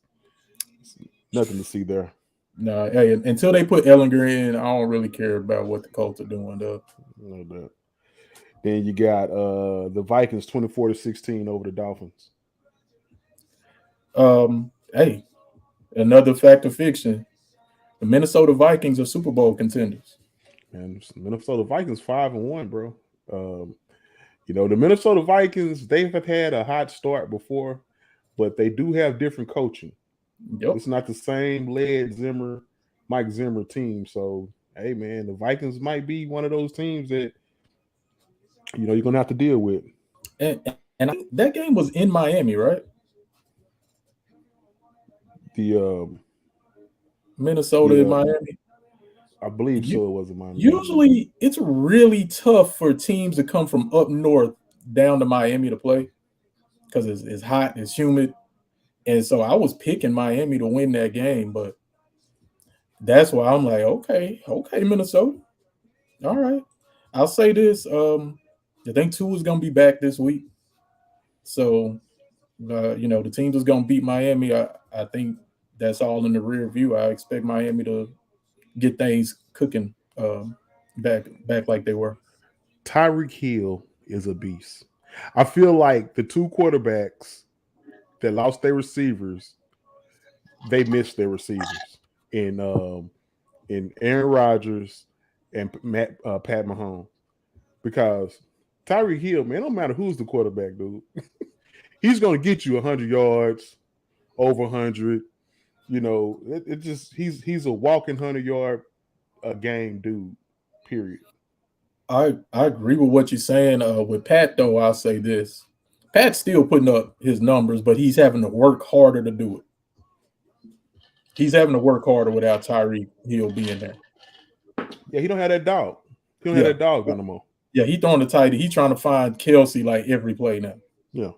Nothing to see there. No, hey, until they put Ellinger in, I don't really care about what the Colts are doing, though. No doubt. Then you got the Vikings 24-16 over the Dolphins. Hey, another fact of fiction. The Minnesota Vikings are Super Bowl contenders. And Minnesota Vikings 5-1, bro. The Minnesota Vikings, they have had a hot start before, but they do have different coaching. Yep. It's not the same Mike Zimmer team. So, hey, man, the Vikings might be one of those teams that, you're going to have to deal with. And that game was in Miami, right? The Minnesota in Miami. I believe so. It was in Miami. Usually, it's really tough for teams to come from up north down to Miami to play because it's hot, it's humid. And so I was picking Miami to win that game, but that's why I'm like, okay, Minnesota. All right. I'll say this. I think Tua is going to be back this week. So, the team that's going to beat Miami, I think that's all in the rear view. I expect Miami to get things cooking back like they were. Tyreek Hill is a beast. I feel like the two quarterbacks that lost their receivers, they missed their receivers in Aaron Rodgers and Pat Mahomes, because Tyreek Hill, man, no matter who's the quarterback, dude, he's going to get you 100 yards, over 100. He's a walking 100-yard a game dude. Period. I agree with what you're saying. With Pat, though, I'll say this: Pat's still putting up his numbers, but he's having to work harder to do it. He's having to work harder without Tyreek Hill being there. Yeah, he don't have that dog. He don't have that dog anymore. Yeah, he throwing the tight. He's trying to find Kelsey like every play now. Yeah,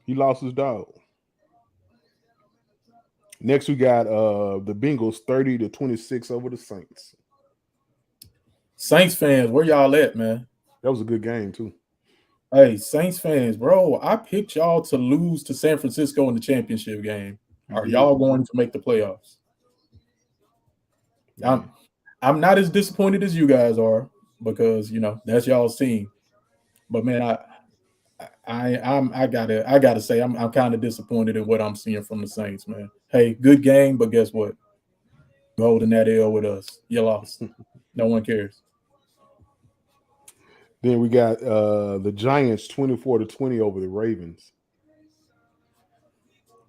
he lost his dog. Next, we got the Bengals 30-26 over the Saints. Saints fans, where y'all at, man? That was a good game too. Hey, Saints fans, bro, I picked y'all to lose to San Francisco in the championship game. Are y'all going to make the playoffs? I'm not as disappointed as you guys are because that's y'all's team. But man, I gotta say I'm kind of disappointed in what I'm seeing from the Saints, man. Hey, good game, but guess what? You're holding that L with us. You lost. No one cares. Then we got the Giants 24-20 over the Ravens.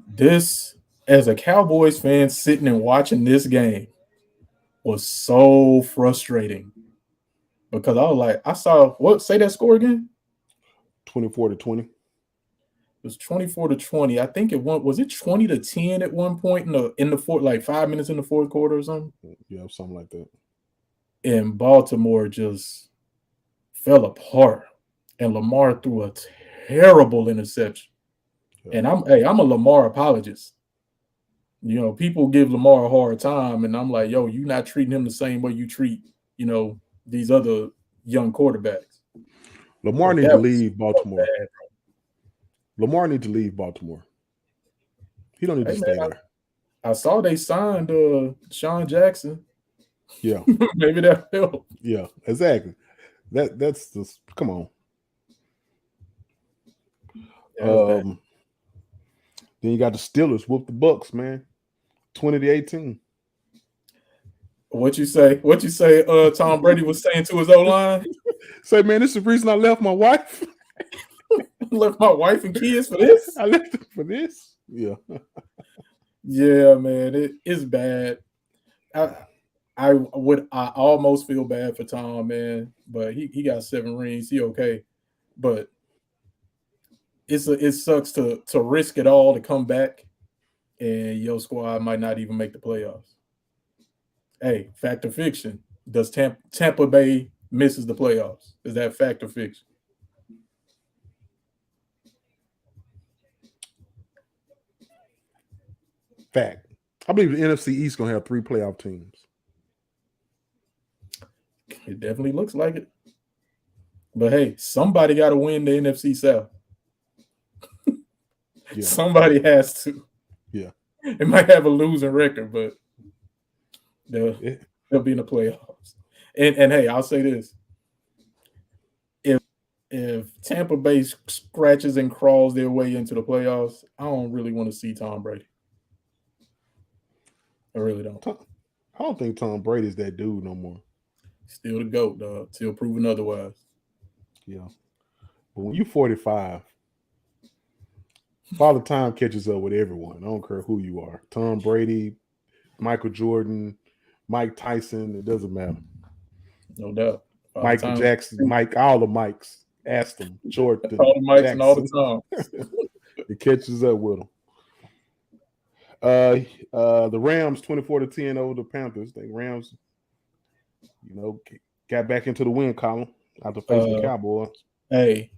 This, as a Cowboys fan, sitting and watching this game was so frustrating because I was like, say that score again? 24-20. It was 24-20. I think was it 20-10 at one point in the fourth, like 5 minutes in the fourth quarter or something? Yeah, something like that. And Baltimore just fell apart, and Lamar threw a terrible interception. Yeah. And I'm a Lamar apologist. People give Lamar a hard time, and I'm like, yo, you're not treating him the same way you treat, these other young quarterbacks. Lamar needs to leave Baltimore. Lamar needs to leave Baltimore. He don't need to stay there. I saw they signed Sean Jackson. Yeah. Maybe that helped. Yeah, exactly. That's just, come on. Then you got the Steelers whoop the Bucks, man. 20-18. What you say? Tom Brady was saying to his O-line? Say, man, this is the reason I left my wife. Left my wife and kids for this? I left them for this. Yeah. Yeah, man, it's bad. I almost feel bad for Tom, man, but he got 7 rings. He okay, but it sucks to risk it all to come back, and your squad might not even make the playoffs. Hey, fact or fiction? Does Tampa Bay misses the playoffs? Is that fact or fiction? Fact. I believe the NFC East gonna have 3 playoff teams. It definitely looks like it. But hey, somebody got to win the NFC South. Yeah. Somebody has to. Yeah. It might have a losing record, but they'll be in the playoffs. And hey, I'll say this: if Tampa Bay scratches and crawls their way into the playoffs, I don't really want to see Tom Brady. I really don't. I don't think Tom Brady's that dude no more. Still the GOAT, dog. Still proven otherwise. Yeah. But when you're 45, Father Time catches up with everyone. I don't care who you are. Tom Brady, Michael Jordan, Mike Tyson, it doesn't matter. No doubt. Michael Jackson, Mike, all the Mikes. Aston, Jordan, all the Mikes Jackson. and all the Toms. It catches up with them. The Rams 24-10 over the Panthers. The Rams, got back into the win column after facing the Cowboys. Hey,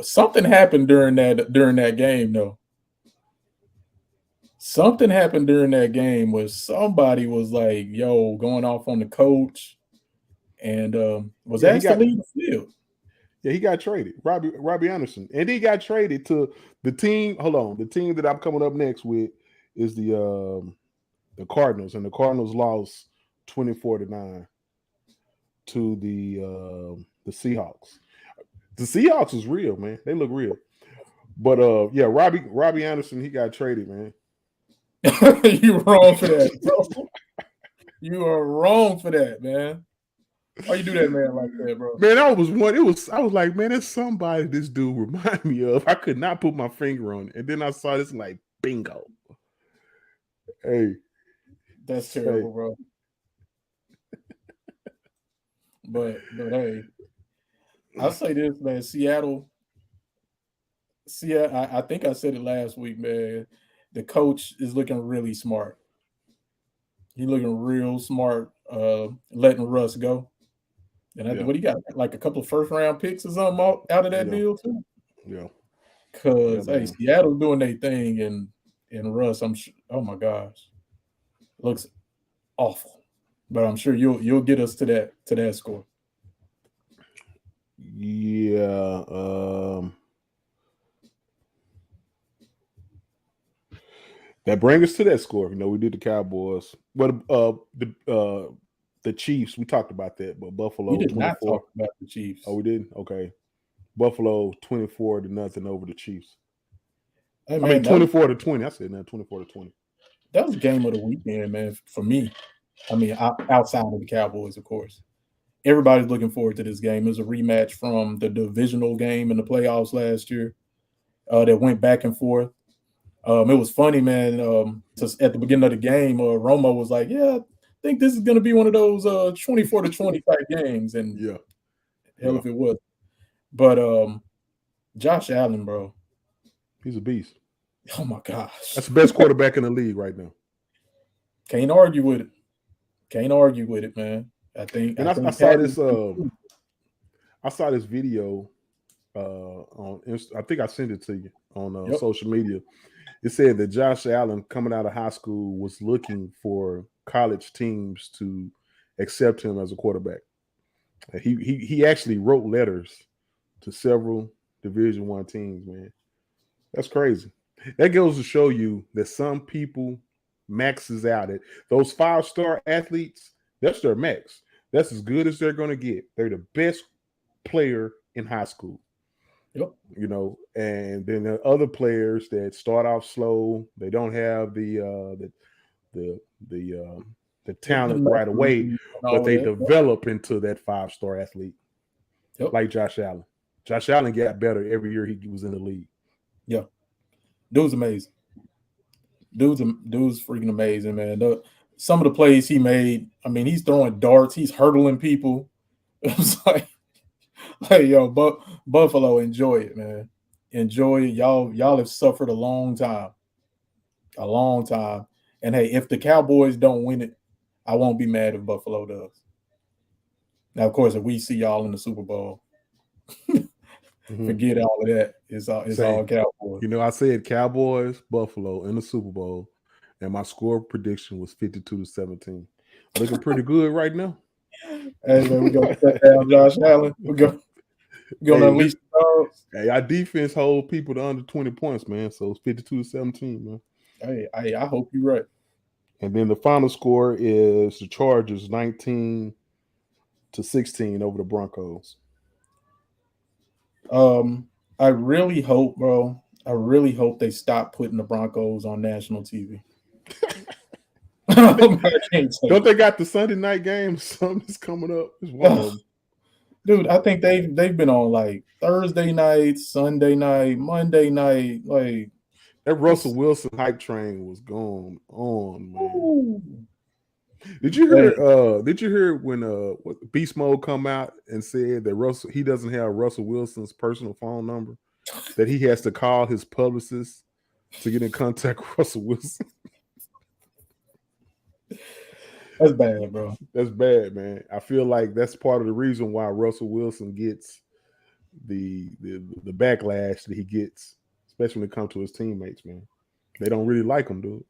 something happened during that game though. Something happened during that game where somebody was like, "Yo," going off on the coach, and was asked to leave the field. Yeah, he got traded. Robbie Anderson, and he got traded to the team. Hold on, the team that I'm coming up next with is the Cardinals, and the Cardinals lost 24-9 to the Seahawks. The Seahawks is real, man. They look real. But yeah, Robbie Anderson, he got traded, man. You wrong for that, bro. You are wrong for that, man. Why you do that, man, like that, bro? Man, I was like, man, there's somebody this dude remind me of. I could not put my finger on it. And then I saw this like, bingo. Hey. That's terrible, bro. But hey, I'll say this, man. Seattle, I think I said it last week, man. The coach is looking really smart. He's looking real smart, letting Russ go. And what he got, like a couple of first-round picks or something out of that deal too. Yeah. Because Seattle's doing their thing, and Russ, I'm sure. Oh my gosh, looks awful. But I'm sure you'll get us to that score. Yeah. That brings us to that score. We did the Cowboys. But the Chiefs, we talked about that. But Buffalo, we did 24. not talk about the Chiefs. Oh, we did? Okay. Buffalo 24-0 over the Chiefs. Hey, man, 24-20. I said that 24-20. That was game of the weekend, man, for me. I mean, outside of the Cowboys, of course. Everybody's looking forward to this game. It was a rematch from the divisional game in the playoffs last year that went back and forth. It was funny, man. Just at the beginning of the game, Romo was like, "Yeah, I think this is going to be one of those 24-20 type games." And hell if it was. But Josh Allen, bro, he's a beast. Oh my gosh, that's the best quarterback in the league right now. Can't argue with it, man. I saw this. I saw this video on. I think I sent it to you on social media. It said that Josh Allen, coming out of high school, was looking for college teams to accept him as a quarterback. He actually wrote letters to several Division I teams. Man, that's crazy. That goes to show you that some people maxes out it. Those 5-star athletes, that's their max. That's as good as they're going to get. They're the best player in high school. Yep. And then there are other players that start off slow. They don't have the talent right away, but they develop into that 5-star athlete. Yep. Like Josh Allen. Josh Allen got better every year he was in the league. Yeah. Dude's amazing. Dude's freaking amazing, man. Some of the plays he made, I mean, he's throwing darts, he's hurdling people. It was like yo, Buffalo, enjoy it, man. Enjoy it. Y'all have suffered a long time. And hey, if the Cowboys don't win it, I won't be mad if Buffalo does. Now, of course, if we see y'all in the Super Bowl, forget all of that. It's all Cowboys. I said Cowboys, Buffalo in the Super Bowl, and my score prediction was 52-17. Looking pretty good right now. Hey, man, we're going to shut down Josh Allen. We're going to unleash the dog. Hey, our defense hold people to under 20 points, man. So it's 52-17, man. Hey, I hope you're right. And then the final score is the Chargers 19-16 over the Broncos. I really hope, bro. I really hope they stop putting the Broncos on national TV. I can't take Don't it. they got the Sunday night game? Something's coming up. It's one of them. Dude, I think they've been on like Thursday night, Sunday night, Monday night. Like That Russell Wilson hype train was going on, man. ooh. Did you Hey, hear? Did you hear when Beast Mode come out and said that he doesn't have Russell Wilson's personal phone number, that he has to call his publicist to get in contact with Russell Wilson? that's bad, bro. That's bad, man. I feel like that's part of the reason why Russell Wilson gets the backlash that he gets, especially when it comes to his teammates, man. They don't really like him, dude.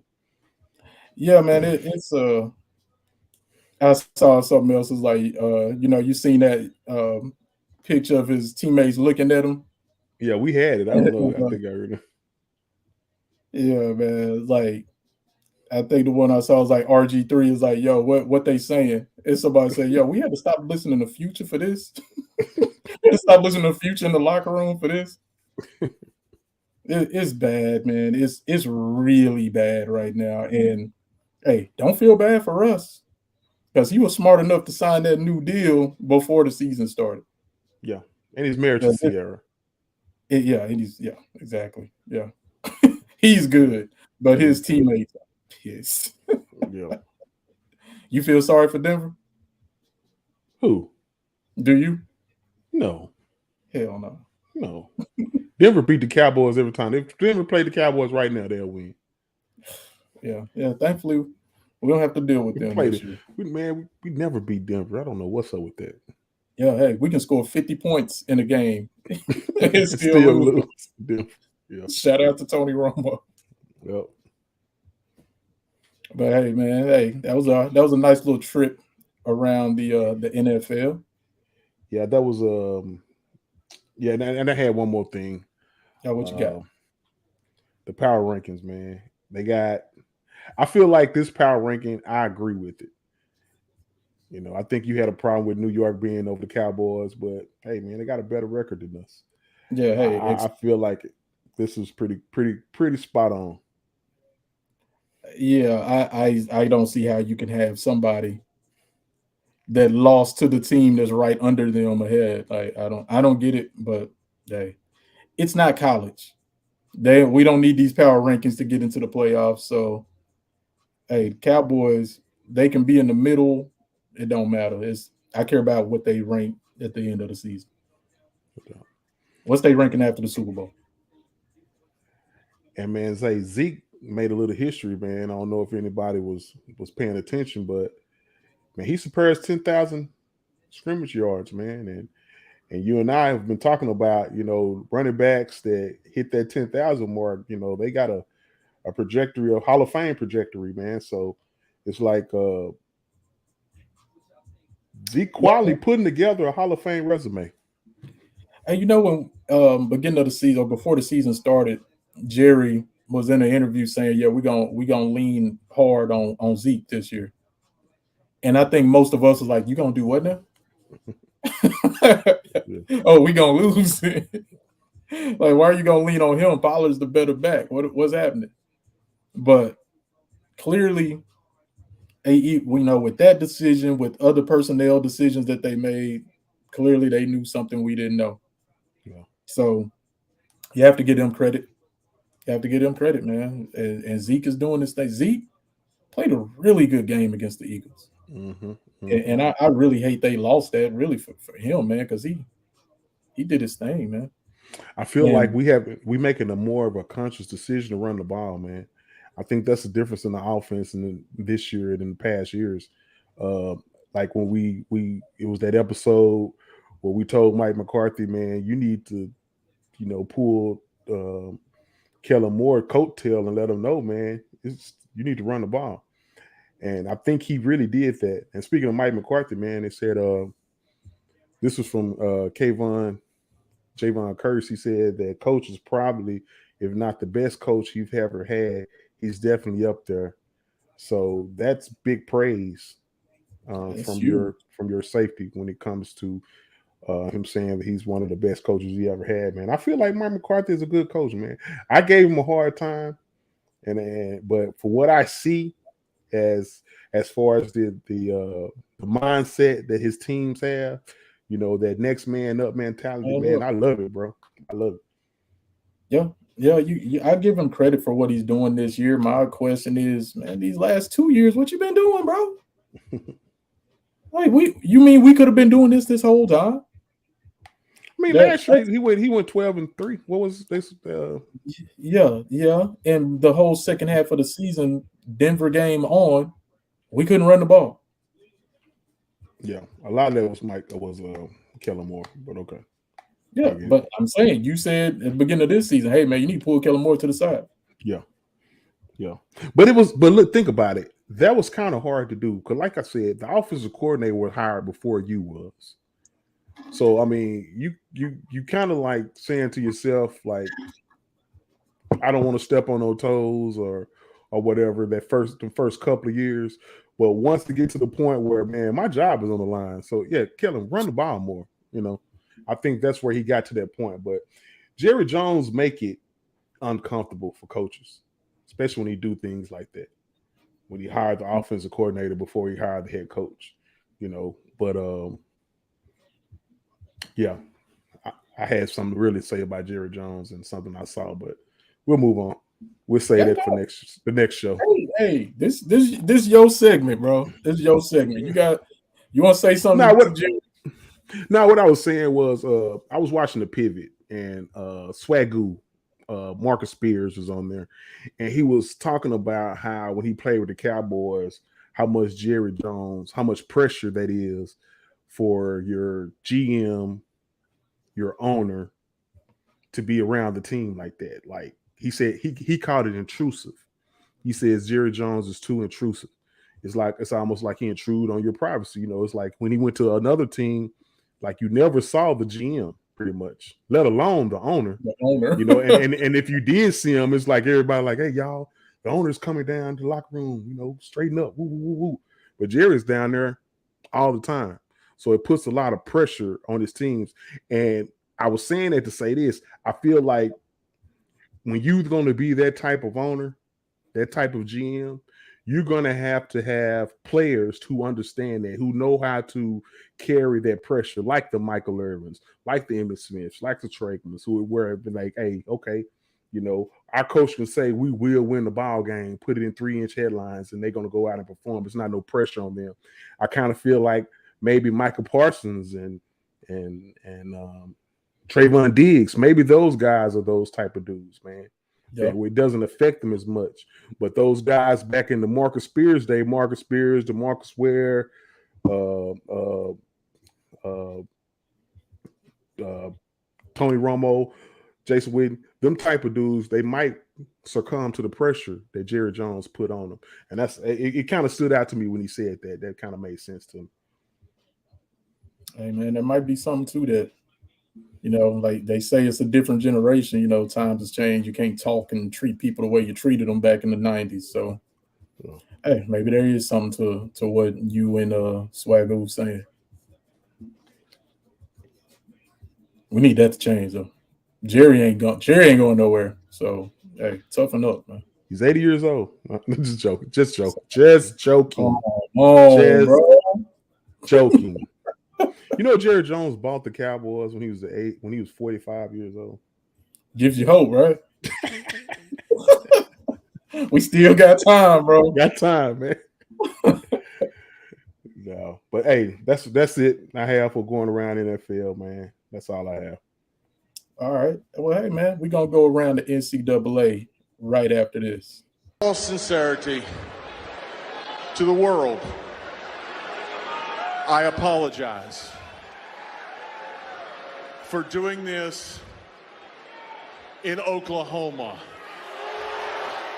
Yeah, man. It's I saw something else. It's like you seen that picture of his teammates looking at him. Yeah, we had it. I don't know. I think I heard it. Yeah, man. Like I think the one I saw was like RG3 is like, yo, what they saying? It's somebody say, yo, we had to stop listening to Future for this. Stop listening to Future in the locker room for this. It's bad, man. It's really bad right now. And hey, don't feel bad for us because he was smart enough to sign that new deal before the season started. Yeah, and he's married to Sierra. Exactly. Yeah, he's good, but his teammates are pissed. Yeah. You feel sorry for Denver? Who? Do you? No. Hell no. No. Denver beat the Cowboys every time. If Denver played the Cowboys right now, they'll win. Yeah. Thankfully, we don't have to deal with them this year. We never beat Denver. I don't know what's up with that. Yeah, hey, we can score 50 points in a game and still lose. Yeah. Shout out to Tony Romo. Yep. But hey, man, that was a nice little trip around the NFL. Yeah, that was and I had one more thing. Yeah, what you got? The power rankings, man. I feel like this power ranking, I agree with it. You know, I think you had a problem with New York being over the Cowboys, but hey, man, they got a better record than us. Yeah, hey, I feel like this is pretty spot on. Yeah, I don't see how you can have somebody that lost to the team that's right under them ahead. Like I don't get it, but hey, it's not college. We don't need these power rankings to get into the playoffs. So hey, Cowboys, they can be in the middle. It don't matter. I care about what they rank at the end of the season. What's they ranking after the Super Bowl? And man, Zeke made a little history, man. I don't know if anybody was paying attention, but man, he surpassed 10,000 scrimmage yards, man. And you and I have been talking about, running backs that hit that 10,000 mark. They got a trajectory, a Hall of Fame trajectory, man. So it's like Zeke quietly putting together a Hall of Fame resume. And when beginning of the season or before the season started, Jerry was in an interview saying, "Yeah, we're gonna lean hard on Zeke this year." And I think most of us was like, "You gonna do what now?" Oh, we gonna lose. Like, why are you gonna lean on him? Pollard's the better back. What's happening? But clearly, with that decision, with other personnel decisions that they made, clearly they knew something we didn't know. Yeah. So you have to give them credit. You have to give them credit, man. And Zeke is doing this thing. Zeke played a really good game against the Eagles. Mm-hmm. And I really hate they lost that really for him, man, because he did his thing, man. I feel like we making a more of a conscious decision to run the ball, man. I think that's the difference in the offense in this year and in the past years. Like when it was that episode where we told Mike McCarthy, man, you need to, pull Kellen Moore coattail and let him know, man, you need to run the ball. And I think he really did that. And speaking of Mike McCarthy, man, they said this was from Kayvon Javon Kersey said that coach is probably, if not the best coach you've ever had, he's definitely up there. So that's big praise That's from huge. your safety when it comes to him saying that he's one of the best coaches he ever had, man. I feel like Mike McCarthy is a good coach, man. I gave him a hard time, but for what I see as far as the mindset that his teams have, you know, that next man up mentality, man, I love it, bro. I love it. Yeah. I give him credit for what he's doing this year. My question is, man, these last 2 years, what you been doing, bro? Like, you mean we could have been doing this whole time? I mean, last year he went 12-3. What was this? Yeah. And the whole second half of the season, Denver game on, we couldn't run the ball. Yeah, a lot of that was Kellen Moore, but okay. Yeah, but I'm saying, you said at the beginning of this season, hey man, you need to pull Kellen Moore to the side. Yeah. But look, think about it. That was kind of hard to do because, like I said, the offensive coordinator was hired before you was. So I mean, you kind of like saying to yourself, like, I don't want to step on no toes or whatever the first couple of years. But once to get to the point where, man, my job is on the line. So yeah, Kellen, run the ball more. You know, I think that's where he got to that point. But Jerry Jones make it uncomfortable for coaches, especially when he do things like that. When he hired the offensive coordinator before he hired the head coach, you know. But yeah, I had something to really say about Jerry Jones and something I saw, but we'll move on. We'll say that for the next show. Hey, this your segment, bro. This is your segment. You want to say something? What I was saying was I was watching the Pivot and Swagoo, Marcus Spears was on there, and he was talking about how when he played with the Cowboys, how much Jerry Jones, how much pressure that is for your GM, your owner, to be around the team like that. Like he said, he called it intrusive. He says Jerry Jones is too intrusive. It's almost like he intrude on your privacy. You know, it's like when he went to another team, like you never saw the GM pretty much, let alone the owner. You know, and if you did see him, it's like everybody like, hey, y'all, the owner's coming down to the locker room, you know, straighten up. Woo, woo, woo. But Jerry's down there all the time. So it puts a lot of pressure on his teams. And I was saying that to say this, I feel like when you're going to be that type of owner, that type of GM, you're going to have players who understand that, who know how to carry that pressure, like the Michael Irvins, like the Emmitt Smiths, like the Trakeman's, who were like, hey, okay, you know, our coach can say we will win the ball game, put it in 3-inch headlines, and they're going to go out and perform. It's not no pressure on them. I kind of feel like maybe Michael Parsons and Trayvon Diggs, maybe those guys are those type of dudes, man. Yeah, it doesn't affect them as much. But those guys back in the Marcus Spears day, Marcus Spears, DeMarcus Ware, Tony Romo, Jason Witten, them type of dudes, they might succumb to the pressure that Jerry Jones put on them. And that's it kind of stood out to me when he said that. That kind of made sense to me. Hey, man, there might be something to that. You know, like they say it's a different generation. You know, times has changed. You can't talk and treat people the way you treated them back in the 90s. So, hey, maybe there is something to what you and Swagoo was saying. We need that to change, though. Jerry ain't going nowhere. So, hey, toughen up, man. He's 80 years old. Just joking. Just joking. Joking. You know, Jerry Jones bought the Cowboys when he was 45 years old. Gives you hope, right? We still got time, bro. Got time, man. No, but hey, that's it. I have for going around NFL, man. That's all I have. All right. Well, hey, man, we're gonna go around the NCAA right after this. All sincerity to the world, I apologize for doing this in Oklahoma.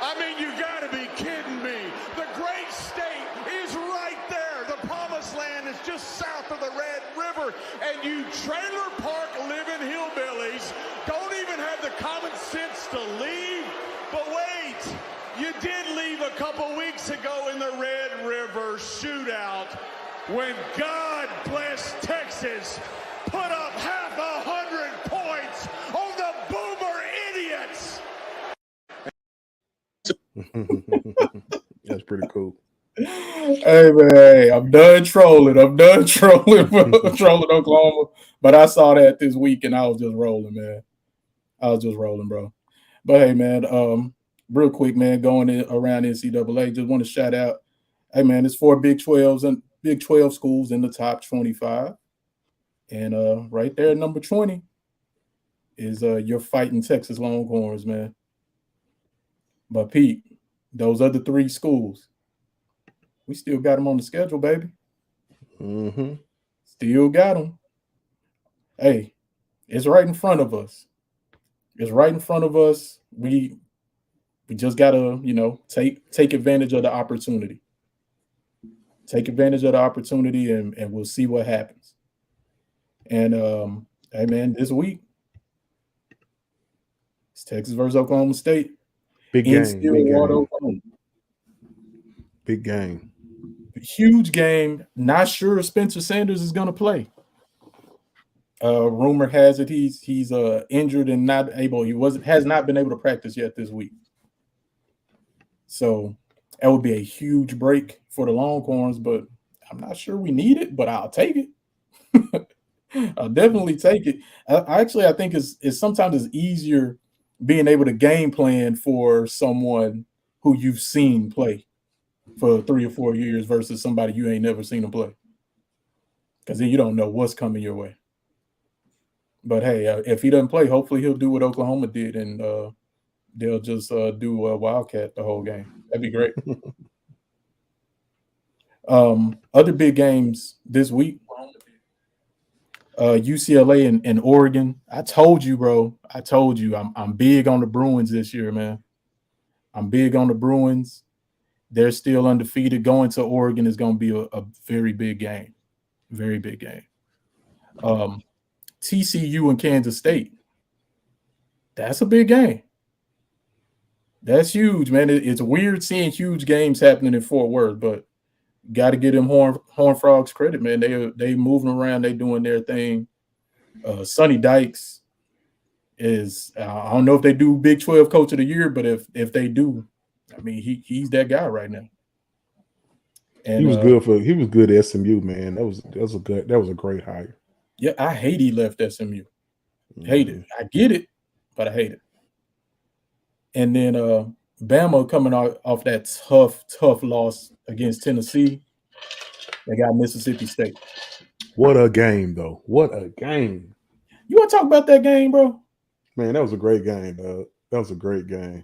I mean, you gotta be kidding me. The great state is right there. The promised land is just south of the Red River. And you trailer park living hillbillies guys don't even have the common sense to leave. But wait, you did leave a couple weeks ago in the Red River Shootout when God bless Texas put up 100 points on the Boomer Idiots. That's pretty cool. Hey man, I'm done trolling. I'm done trolling Oklahoma. But I saw that this week and I was just rolling, man. I was just rolling, bro. But hey, man, real quick, man, going around NCAA, just want to shout out. Hey man, it's 4 Big 12s and Big 12 schools in the top 25. And right there, number 20 is your fighting Texas Longhorns, man. But Pete, those other 3 schools, we still got them on the schedule, baby. Mm-hmm. Still got them. Hey, it's right in front of us. It's right in front of us. We just gotta, take advantage of the opportunity. Take advantage of the opportunity, and we'll see what happens. And hey man, this week it's Texas versus Oklahoma State. Big In game. Stillwater, Oklahoma. Big game. Huge game. Not sure if Spencer Sanders is gonna play. Rumor has it he's injured and has not been able to practice yet this week. So that would be a huge break for the Longhorns, but I'm not sure we need it, but I'll take it. I'll definitely take it. I think it's sometimes it's easier being able to game plan for someone who you've seen play for 3 or 4 years versus somebody you ain't never seen them play. Because then you don't know what's coming your way. But hey, if he doesn't play, hopefully he'll do what Oklahoma did, and they'll just do a Wildcat the whole game. That'd be great. Other big games this week, UCLA and Oregon. I told you, bro. I'm big on the Bruins this year, man. I'm big on the Bruins. They're still undefeated. Going to Oregon is going to be a very big game. Very big game. TCU and Kansas State. That's a big game. That's huge, man. It's weird seeing huge games happening in Fort Worth, but got to give them Horned Frogs credit, man. They moving around. They doing their thing. Sonny Dykes is I don't know if they do Big 12 Coach of the Year, but if they do, I mean he's that guy right now. And he was good at SMU, man. That was a great hire. Yeah, I hate he left SMU. Hate it. I get it, but I hate it. And then Bama coming off that tough loss against Tennessee. They got Mississippi State. What a game, though. What a game. You want to talk about that game, bro? Man, that was a great game, dog. That was a great game.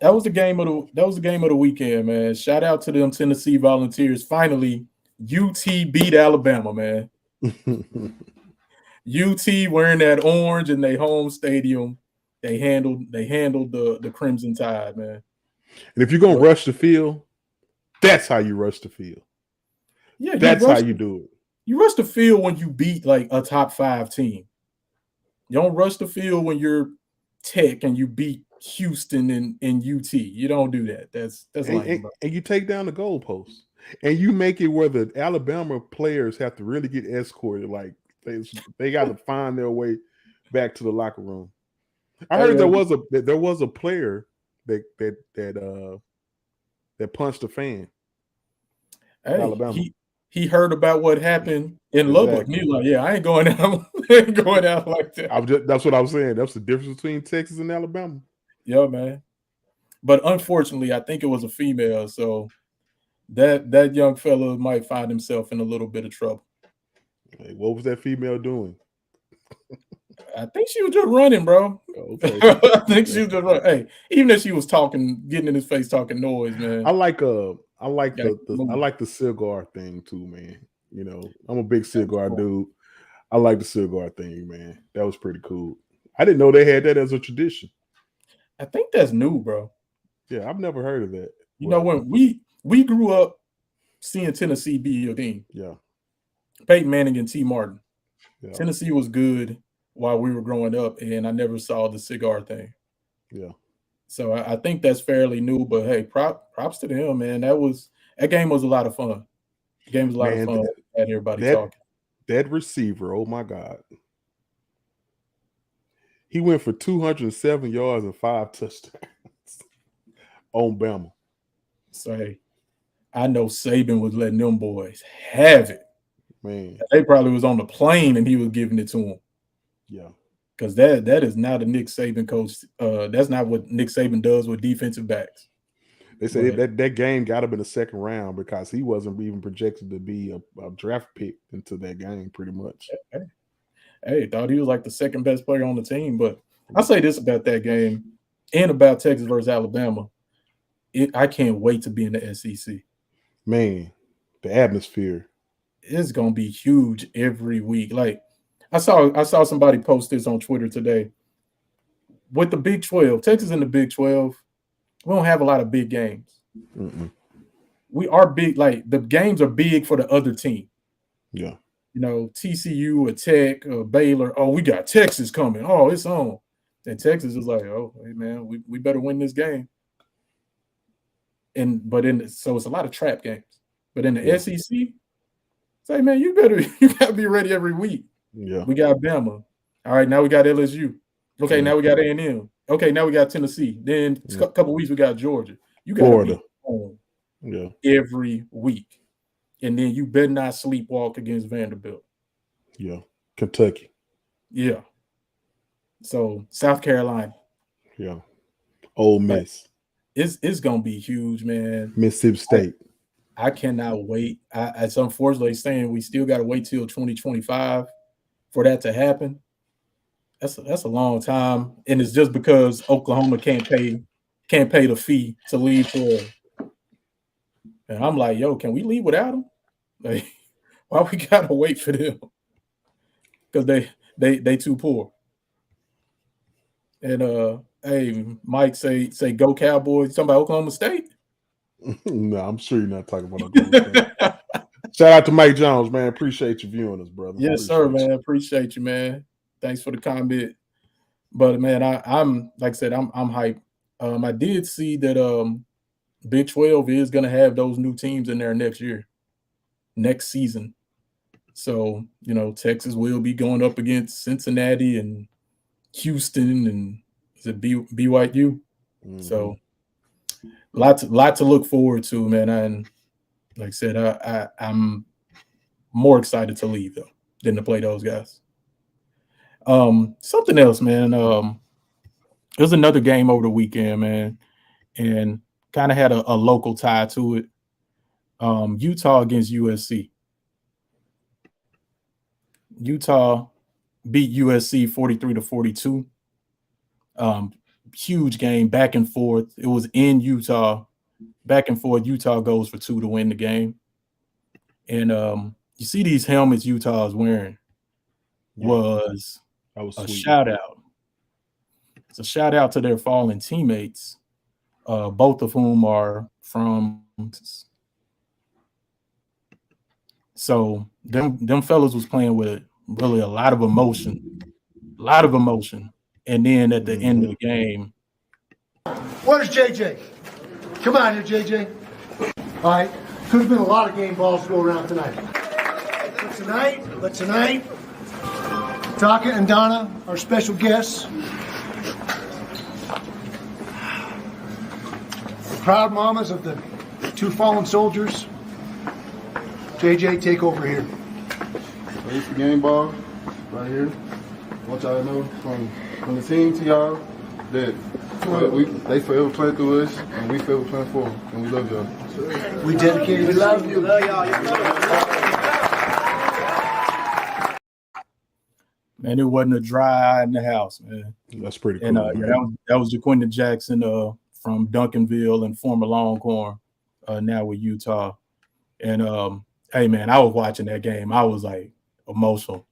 That was the game of the weekend, man. Shout out to them Tennessee Volunteers. Finally, UT beat Alabama, man. UT wearing that orange in their home stadium. They handled the Crimson Tide, man. And if you're gonna rush the field, that's how you rush the field. Yeah, that's how you do it. You rush the field when you beat like a top 5 team. You don't rush the field when you're Tech and you beat Houston and UT. You don't do that. That's lame, bro. And you take down the goalposts. And you make it where the Alabama players have to really get escorted. Like they got to find their way back to the locker room. I heard there was a player that punched a fan. Hey, Alabama. He heard about what happened in Lubbock. He's like, yeah, I ain't going out like that. That's what I was saying. That's the difference between Texas and Alabama. Yeah, man. But unfortunately, I think it was a female, so that young fella might find himself in a little bit of trouble. Hey, what was that female doing? I think she was just running, bro. Okay. I think she was just running. Hey, even if she was talking, getting in his face, talking noise, man. I like the cigar thing too, man. You know, I'm a big cigar dude. I like the cigar thing, man. That was pretty cool. I didn't know they had that as a tradition. I think that's new, bro. Yeah, I've never heard of that. You know, when we grew up seeing Tennessee be your team. Yeah. Peyton Manning and T. Martin. Yeah. Tennessee was good. while we were growing up, and I never saw the cigar thing. Yeah. So I think that's fairly new, but hey, props to them, man. That game was a lot of fun. The game was a lot of Man, fun. Had everybody talking. That receiver, oh my God. He went for 207 yards and 5 touchdowns on Bama. So hey, I know Saban was letting them boys have it. Man. They probably was on the plane and he was giving it to them. Yeah. Because that is not a Nick Saban coach. That's not what Nick Saban does with defensive backs. They said that game got him in the second round because he wasn't even projected to be a draft pick into that game, pretty much. Hey, thought he was like the second best player on the team. But I'll say this about that game and about Texas versus Alabama. I can't wait to be in the SEC. Man, the atmosphere. It's gonna be huge every week. Like I saw somebody post this on Twitter today. With the Big 12, Texas in the Big 12, we don't have a lot of big games. Mm-mm. We are big, like the games are big for the other team. Yeah. You know, TCU or Tech or Baylor. Oh, we got Texas coming. Oh, it's on. And Texas is like, oh, hey man, we better win this game. So it's a lot of trap games. But in the SEC, say, man, you gotta be ready every week. Yeah. We got Bama. All right, now we got LSU. Okay, now we got A&M. Okay, now we got Tennessee. Then a couple weeks we got Georgia. You got Florida. Home every week. And then you better not sleepwalk against Vanderbilt. Yeah. Kentucky. Yeah. So South Carolina. Yeah. Ole Miss. It's gonna be huge, man. Mississippi State. I cannot wait. It's unfortunately saying we still got to wait till 2025 for that to happen. That's a long time, and it's just because Oklahoma can't pay the fee to leave for. And I'm like, yo, can we leave without them? Like, why we gotta wait for them? Because they too poor. And hey, Mike say go Cowboys. Talking about Oklahoma State. No, I'm sure you're not talking about Oklahoma State. Shout out to Mike Jones, man. Appreciate you viewing us, brother. Yes, sir, man. Appreciate you, man. Thanks for the comment. But man, I'm like I said, I'm hyped. I did see that Big 12 is gonna have those new teams in there next season. So, you know, Texas will be going up against Cincinnati and Houston and is it BYU? Mm-hmm. So lot to look forward to, man. And like I said, I'm more excited to leave though than to play those guys. Something else, man. There's another game over the weekend, man, and kind of had a local tie to it. Utah against USC. Utah beat USC 43-42. Huge game, back and forth. It was in Utah, back and forth. Utah goes for 2 to win the game. And you see these helmets Utah is wearing was a shout out. It's a shout out to their fallen teammates, both of whom are from. So them fellas was playing with really a lot of emotion. And then at the end of the game. Where's JJ? Come on here, JJ. All right. Could have been a lot of game balls to go around tonight. But tonight, Taka and Donna, our special guests, the proud mamas of the 2 fallen soldiers. JJ, take over here. So it's the game ball right here. I want y'all to know from the team to y'all that they forever play through us and we forever playing for them. And we love y'all. We dedicated. We love you. Love y'all. Man, it wasn't a dry eye in the house, man. That's pretty cool. And that was Jaquinton Jackson from Duncanville and former Longhorn, now with Utah. And hey, man, I was watching that game. I was like emotional.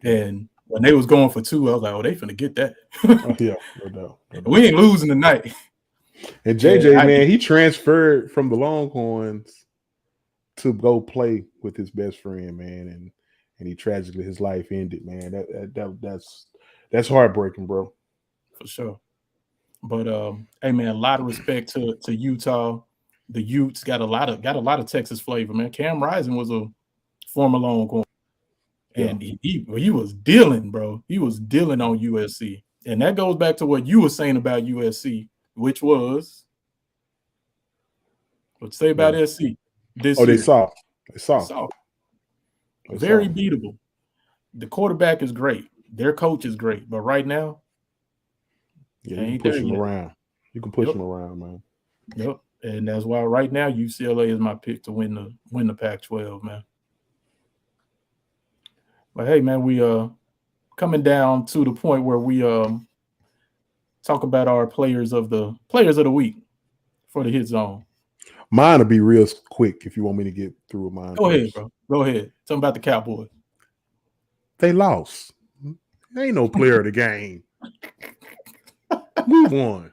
And when they was going for 2, I was like, oh, they finna get that. Yeah, no doubt. We ain't losing tonight. And JJ, man, he transferred from the Longhorns to go play with his best friend, man. and he tragically his life ended. Man, that's heartbreaking, bro. For sure. But hey man, a lot of respect to Utah. The Utes got a lot of Texas flavor, man. Cam Rising was a former Longhorn, and he was dealing, bro. He was dealing on USC, and that goes back to what you were saying about USC, which was let's say about SC this year. They saw. Very beatable. The quarterback is great. Their coach is great, but right now, you can push him around. You can push him around, man. Yep, and that's why right now UCLA is my pick to win the Pac-12, man. But hey, man, we coming down to the point where we talk about our players of the week for the Hit Zone. Mine will be real quick if you want me to get through with mine. Go ahead, bro. Go ahead. Tell me about the Cowboys. They lost. They ain't no player of the game. Move on.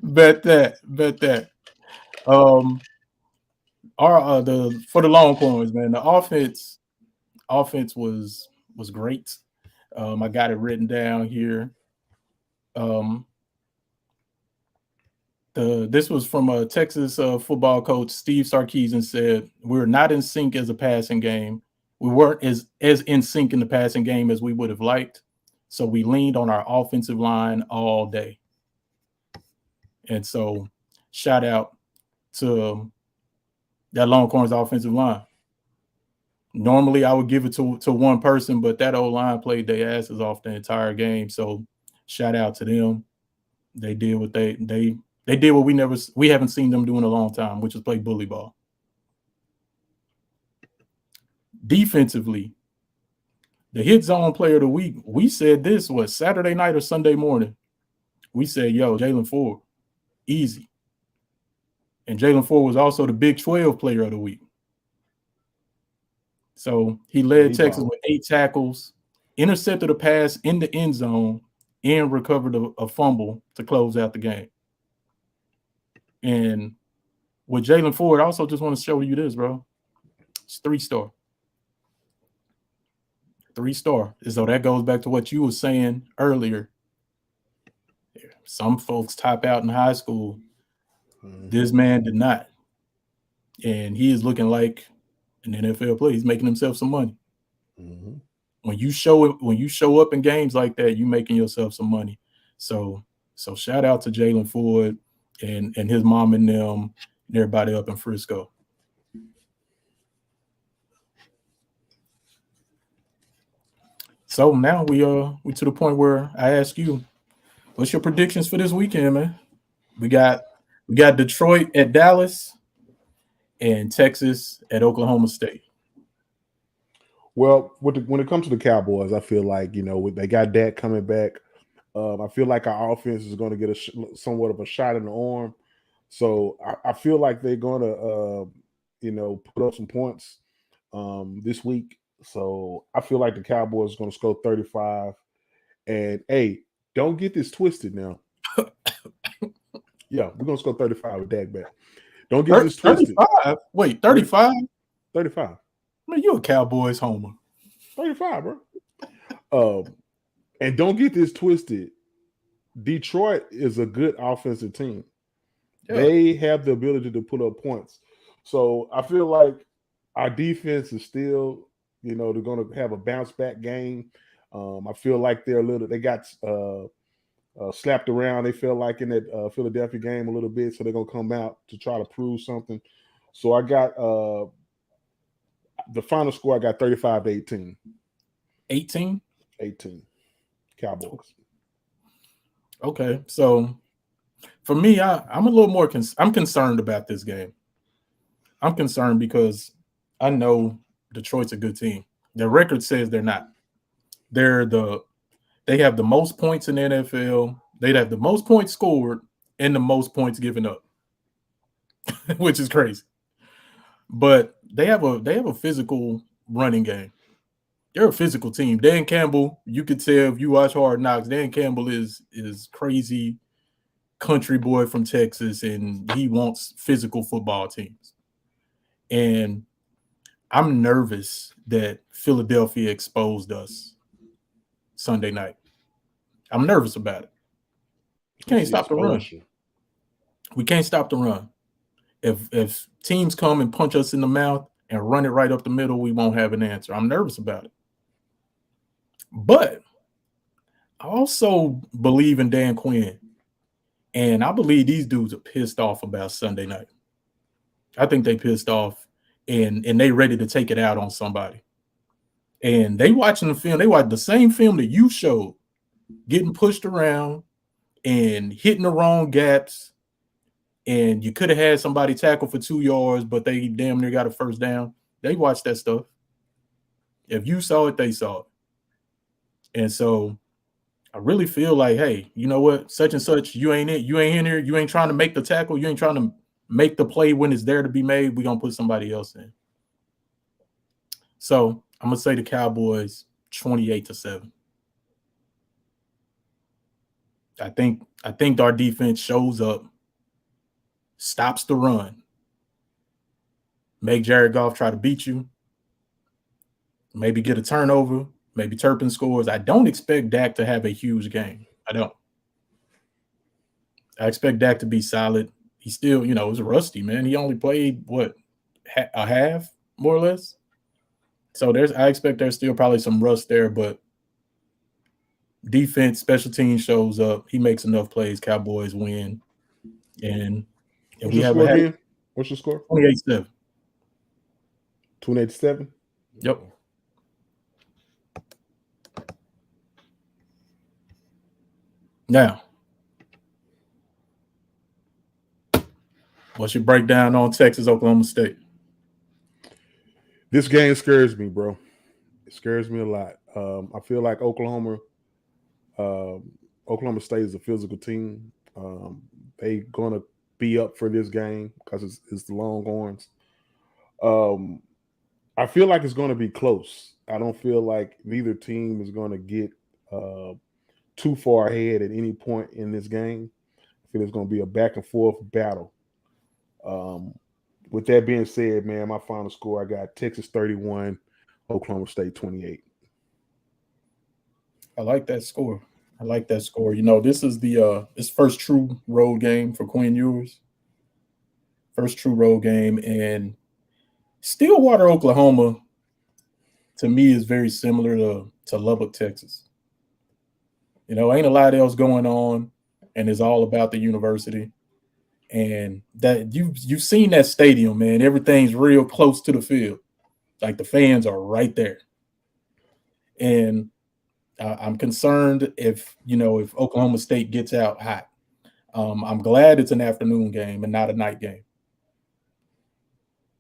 Bet that. For the Longhorns, man, the offense was great. I got it written down here. This was from a Texas football coach, Steve Sarkisian, said, "We're not in sync as a passing game. We weren't as in sync in the passing game as we would have liked. So we leaned on our offensive line all day." And so shout out to that Longhorns offensive line. Normally I would give it to one person, but that old line played their asses off the entire game. So shout out to them. They did what they did what we haven't seen them do in a long time, which is play bully ball. Defensively, the Hit Zone player of the week, we said this was Saturday night or Sunday morning. We said, yo, Jaylen Ford, easy. And Jaylen Ford was also the Big 12 player of the week. So he led Texas with 8 tackles, intercepted a pass in the end zone, and recovered a fumble to close out the game. And with Jaylen Ford, I also just want to show you this, bro. It's 3-star. 3-star. So that goes back to what you were saying earlier. Some folks top out in high school. This man did not. And he is looking like an NFL player. He's making himself some money. Mm-hmm. When you show up in games like that, you making yourself some money. So shout out to Jaylen Ford and his mom and them and everybody up in Frisco. So now we to the point where I ask you, what's your predictions for this weekend, man? We got Detroit at Dallas and Texas at Oklahoma State. Well, when it comes to the Cowboys, I feel like, they got Dak coming back. I feel like our offense is going to get somewhat of a shot in the arm. So I feel like they're going to, put up some points this week. So I feel like the Cowboys are going to score 35. And, hey, don't get this twisted now. Yeah, we're going to score 35 with Dak back. Don't get this twisted. 35? Wait, 35? 35. Man, you're a Cowboys homer. 35, bro. And don't get this twisted. Detroit is a good offensive team. Yeah. They have the ability to put up points. So I feel like our defense is still, they're going to have a bounce back game. I feel like they got slapped around. They felt like in that Philadelphia game a little bit. So they're going to come out to try to prove something. So I got the final score. I got 35-18. 18? 18. Cowboys. Okay, so for me, I'm a little more I'm concerned about this game. I'm concerned because I know Detroit's a good team. Their record says they're not. They have the most points in the NFL. They'd have the most points scored and the most points given up, which is crazy. But they have a physical running game. They're a physical team. Dan Campbell, you could tell if you watch Hard Knocks, Dan Campbell is crazy country boy from Texas, and he wants physical football teams. And I'm nervous that Philadelphia exposed us Sunday night. I'm nervous about it. Can't stop the run. We can't stop the run. If teams come and punch us in the mouth and run it right up the middle, we won't have an answer. I'm nervous about it. But I also believe in Dan Quinn. And I believe these dudes are pissed off about Sunday night. I think they pissed off and they ready to take it out on somebody. And they watching the film. They watch the same film that you showed, getting pushed around and hitting the wrong gaps. And you could have had somebody tackle for 2 yards, but they damn near got a first down. They watched that stuff. If you saw it, they saw it. And so I really feel like, hey, you know what? Such and such, you ain't it. You ain't in here. You ain't trying to make the tackle. You ain't trying to make the play when it's there to be made. We're going to put somebody else in. So I'm going to say the Cowboys 28-7. I think our defense shows up, stops the run, make Jared Goff try to beat you, maybe get a turnover, maybe Turpin scores. I don't expect Dak to have a huge game. I don't. I expect Dak to be solid. He still, it was rusty, man. He only played, a half, more or less? So I expect there's still probably some rust there, but defense, special teams shows up. He makes enough plays. Cowboys win. And we have a again? What's your score? 28-7. 28-7? Yep. Now, what's your breakdown on Texas, Oklahoma State? This game scares me, bro. It scares me a lot. I feel like Oklahoma State is a physical team. They gonna be up for this game because it's the Longhorns. I feel like it's gonna be close. I don't feel like neither team is gonna get too far ahead at any point in this game. I feel it's gonna be a back and forth battle. With that being said, man, my final score, I got Texas 31, Oklahoma State 28. I like that score. This is this first true road game for Quinn Ewers. First true road game. And Stillwater, Oklahoma, to me, is very similar to Lubbock, Texas. Ain't a lot else going on, and it's all about the university. And that you've seen that stadium, man. Everything's real close to the field. Like the fans are right there. And I'm concerned if Oklahoma State gets out hot. I'm glad it's an afternoon game and not a night game.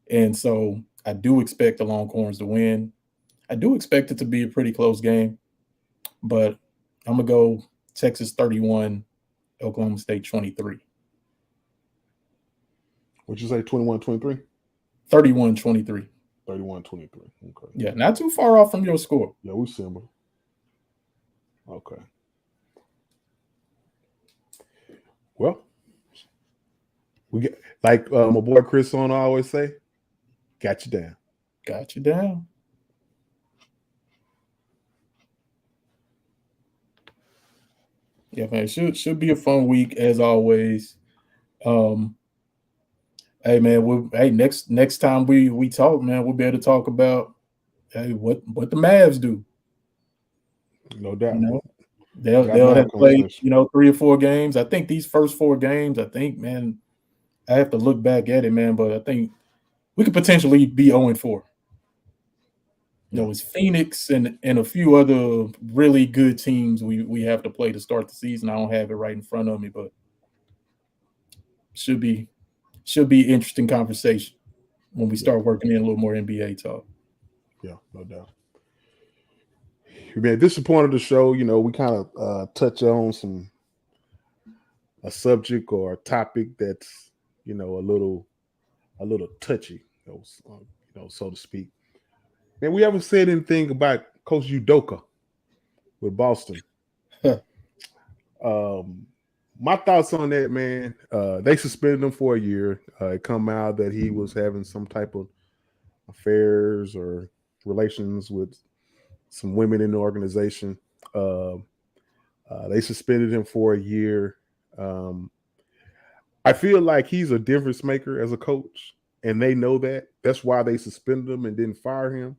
And so I do expect the Longhorns to win. I do expect it to be a pretty close game, but I'm going to go Texas 31, Oklahoma State 23. What'd you say, 21-23? 31-23. 31-23. Okay. Yeah, not too far off from your score. Yeah, we're similar. Okay. Well, we get like my boy Chris on always say, got you down. Got you down. Yeah, man, should be a fun week as always. Hey man, next time we talk, man, we'll be able to talk about what the Mavs do. No doubt. They'll have played 3 or 4 games. I think these first 4 games, man, I have to look back at it, man, but I think we could potentially be 0-4. It's Phoenix and a few other really good teams we have to play to start the season. I don't have it right in front of me, but should be interesting conversation when we start working in a little more NBA talk. Yeah, no doubt. Man, this is the point of the show. We kind of touch on a subject or a topic that's a little touchy, so to speak. Man, we haven't said anything about Coach Udoka with Boston. My thoughts on that, man. They suspended him for a year. It come out that he was having some type of affairs or relations with some women in the organization. They suspended him for a year. I feel like he's a difference maker as a coach, and they know that. That's why they suspended him and didn't fire him.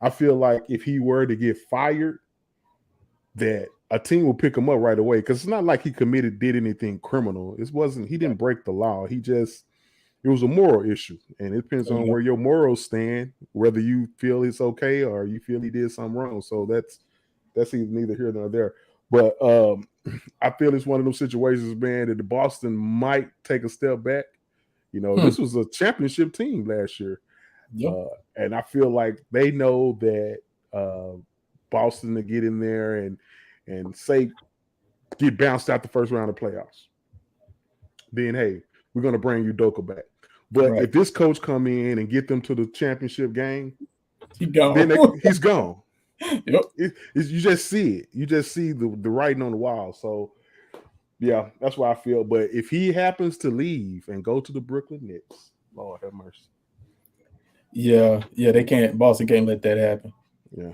I feel like if he were to get fired, that a team will pick him up right away, because it's not like he did anything criminal. He didn't break the law. It was a moral issue, and it depends on where your morals stand, whether you feel it's okay or you feel he did something wrong. So that's neither here nor there. But I feel it's one of those situations, man, that the Boston might take a step back. This was a championship team last year. And I feel like they know that Boston to get in there and say get bounced out the first round of playoffs. Then, hey, we're going to bring Udoka back. But if this coach come in and get them to the championship game, he's gone. Yep. You just see it. You just see the writing on the wall. So, yeah, that's what I feel. But if he happens to leave and go to the Brooklyn Nets, Lord have mercy. Yeah, they can't. Boston can't let that happen. Yeah.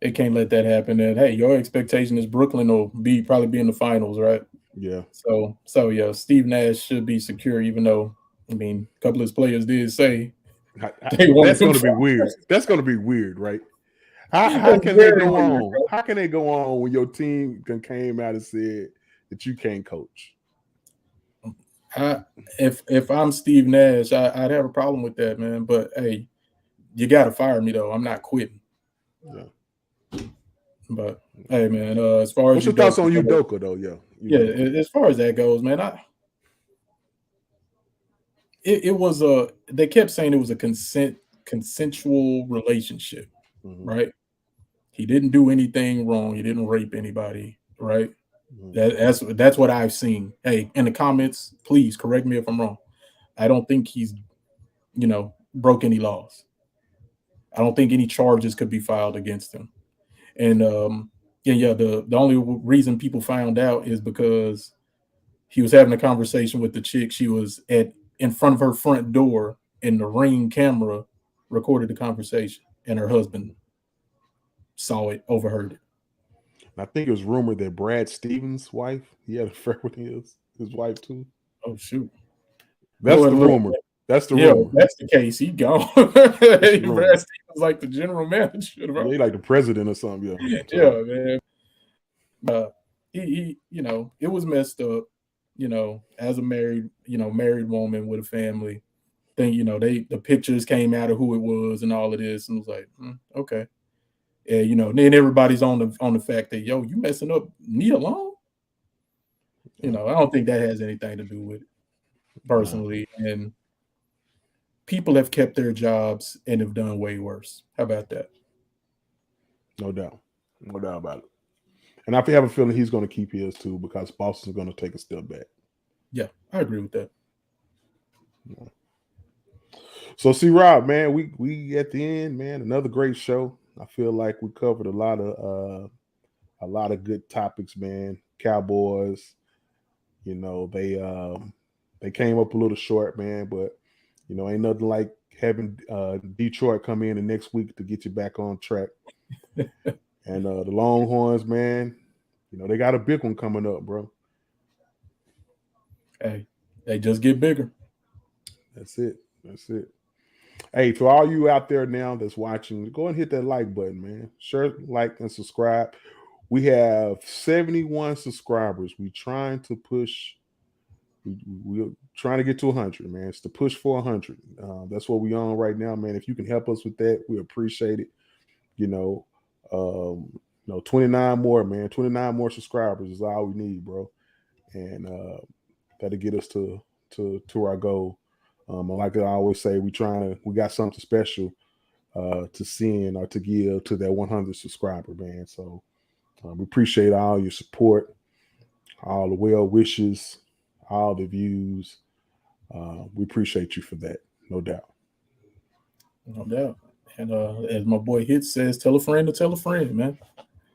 They can't let that happen. And hey, your expectation is Brooklyn will probably be in the finals, right? Yeah. So yeah, Steve Nash should be secure, even though a couple of his players did say that's going to be weird. That's going to be weird, right? How can they go on? How can they go on when your team came out and said that you can't coach? If I'm Steve Nash, I'd have a problem with that, man. But hey, you got to fire me though. I'm not quitting. Yeah. But hey, man, as far as what's your thoughts on Udoka though? Yeah. As far as that goes, man, it was they kept saying it was a consensual relationship, right? He didn't do anything wrong. He didn't rape anybody, right? That's what I've seen. Hey, in the comments, please correct me if I'm wrong. I don't think he's, broke any laws. I don't think any charges could be filed against him. And the only reason people found out is because he was having a conversation with the chick. She was in front of her front door, and the Ring camera recorded the conversation, and her husband saw it, overheard it. I think it was rumored that Brad Stevens' wife, he had an affair with his wife too. Oh shoot, that's the rumor. That's the rumor. If that's the case, he gone. Brad Stevens like the general manager, bro. Yeah, he like the president or something. Yeah, man. He it was messed up. As a married woman with a family, then the pictures came out of who it was and all of this, and it was like, okay. Yeah, then everybody's on the fact that you messing up Nia Long. I don't think that has anything to do with it personally. And people have kept their jobs and have done way worse. How about that? No doubt about it. And I have a feeling he's going to keep his too, because Boston's going to take a step back. Yeah, I agree with that. Yeah. So, C-Rob, man, we at the end, man. Another great show. I feel like we covered a lot of good topics, man. Cowboys, they came up a little short, man, but ain't nothing like having Detroit come in the next week to get you back on track. And the Longhorns, man, they got a big one coming up, bro. Hey, they just get bigger. That's it. Hey, to all you out there now that's watching, go and hit that like button, man. Sure, like and subscribe. We have 71 subscribers. We're trying to get to 100, man. It's to push for 100. That's what we're on right now, man. If you can help us with that, we appreciate it. 29 more, man. 29 more subscribers is all we need, bro. And that'll get us to our goal. Like I always say, we got something special to send or to give to that 100 subscriber, man. So we appreciate all your support, all the well wishes, all the views. We appreciate you for that, no doubt. No doubt. And as my boy Hit says, tell a friend to tell a friend, man.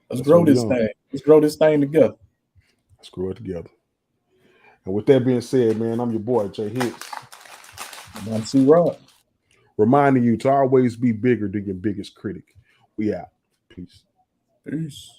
Let's grow this thing. Let's grow this thing together. Let's grow it together. And with that being said, man, I'm your boy, Jay Hicks. And I'm C-Rob. reminding you to always be bigger than your biggest critic. We out. Peace. Peace.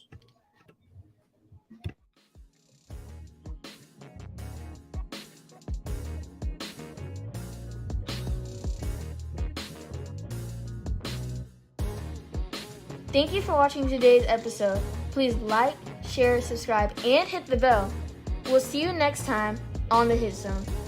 Thank you for watching today's episode. Please like, share, subscribe, and hit the bell. We'll see you next time on the Hit Zone.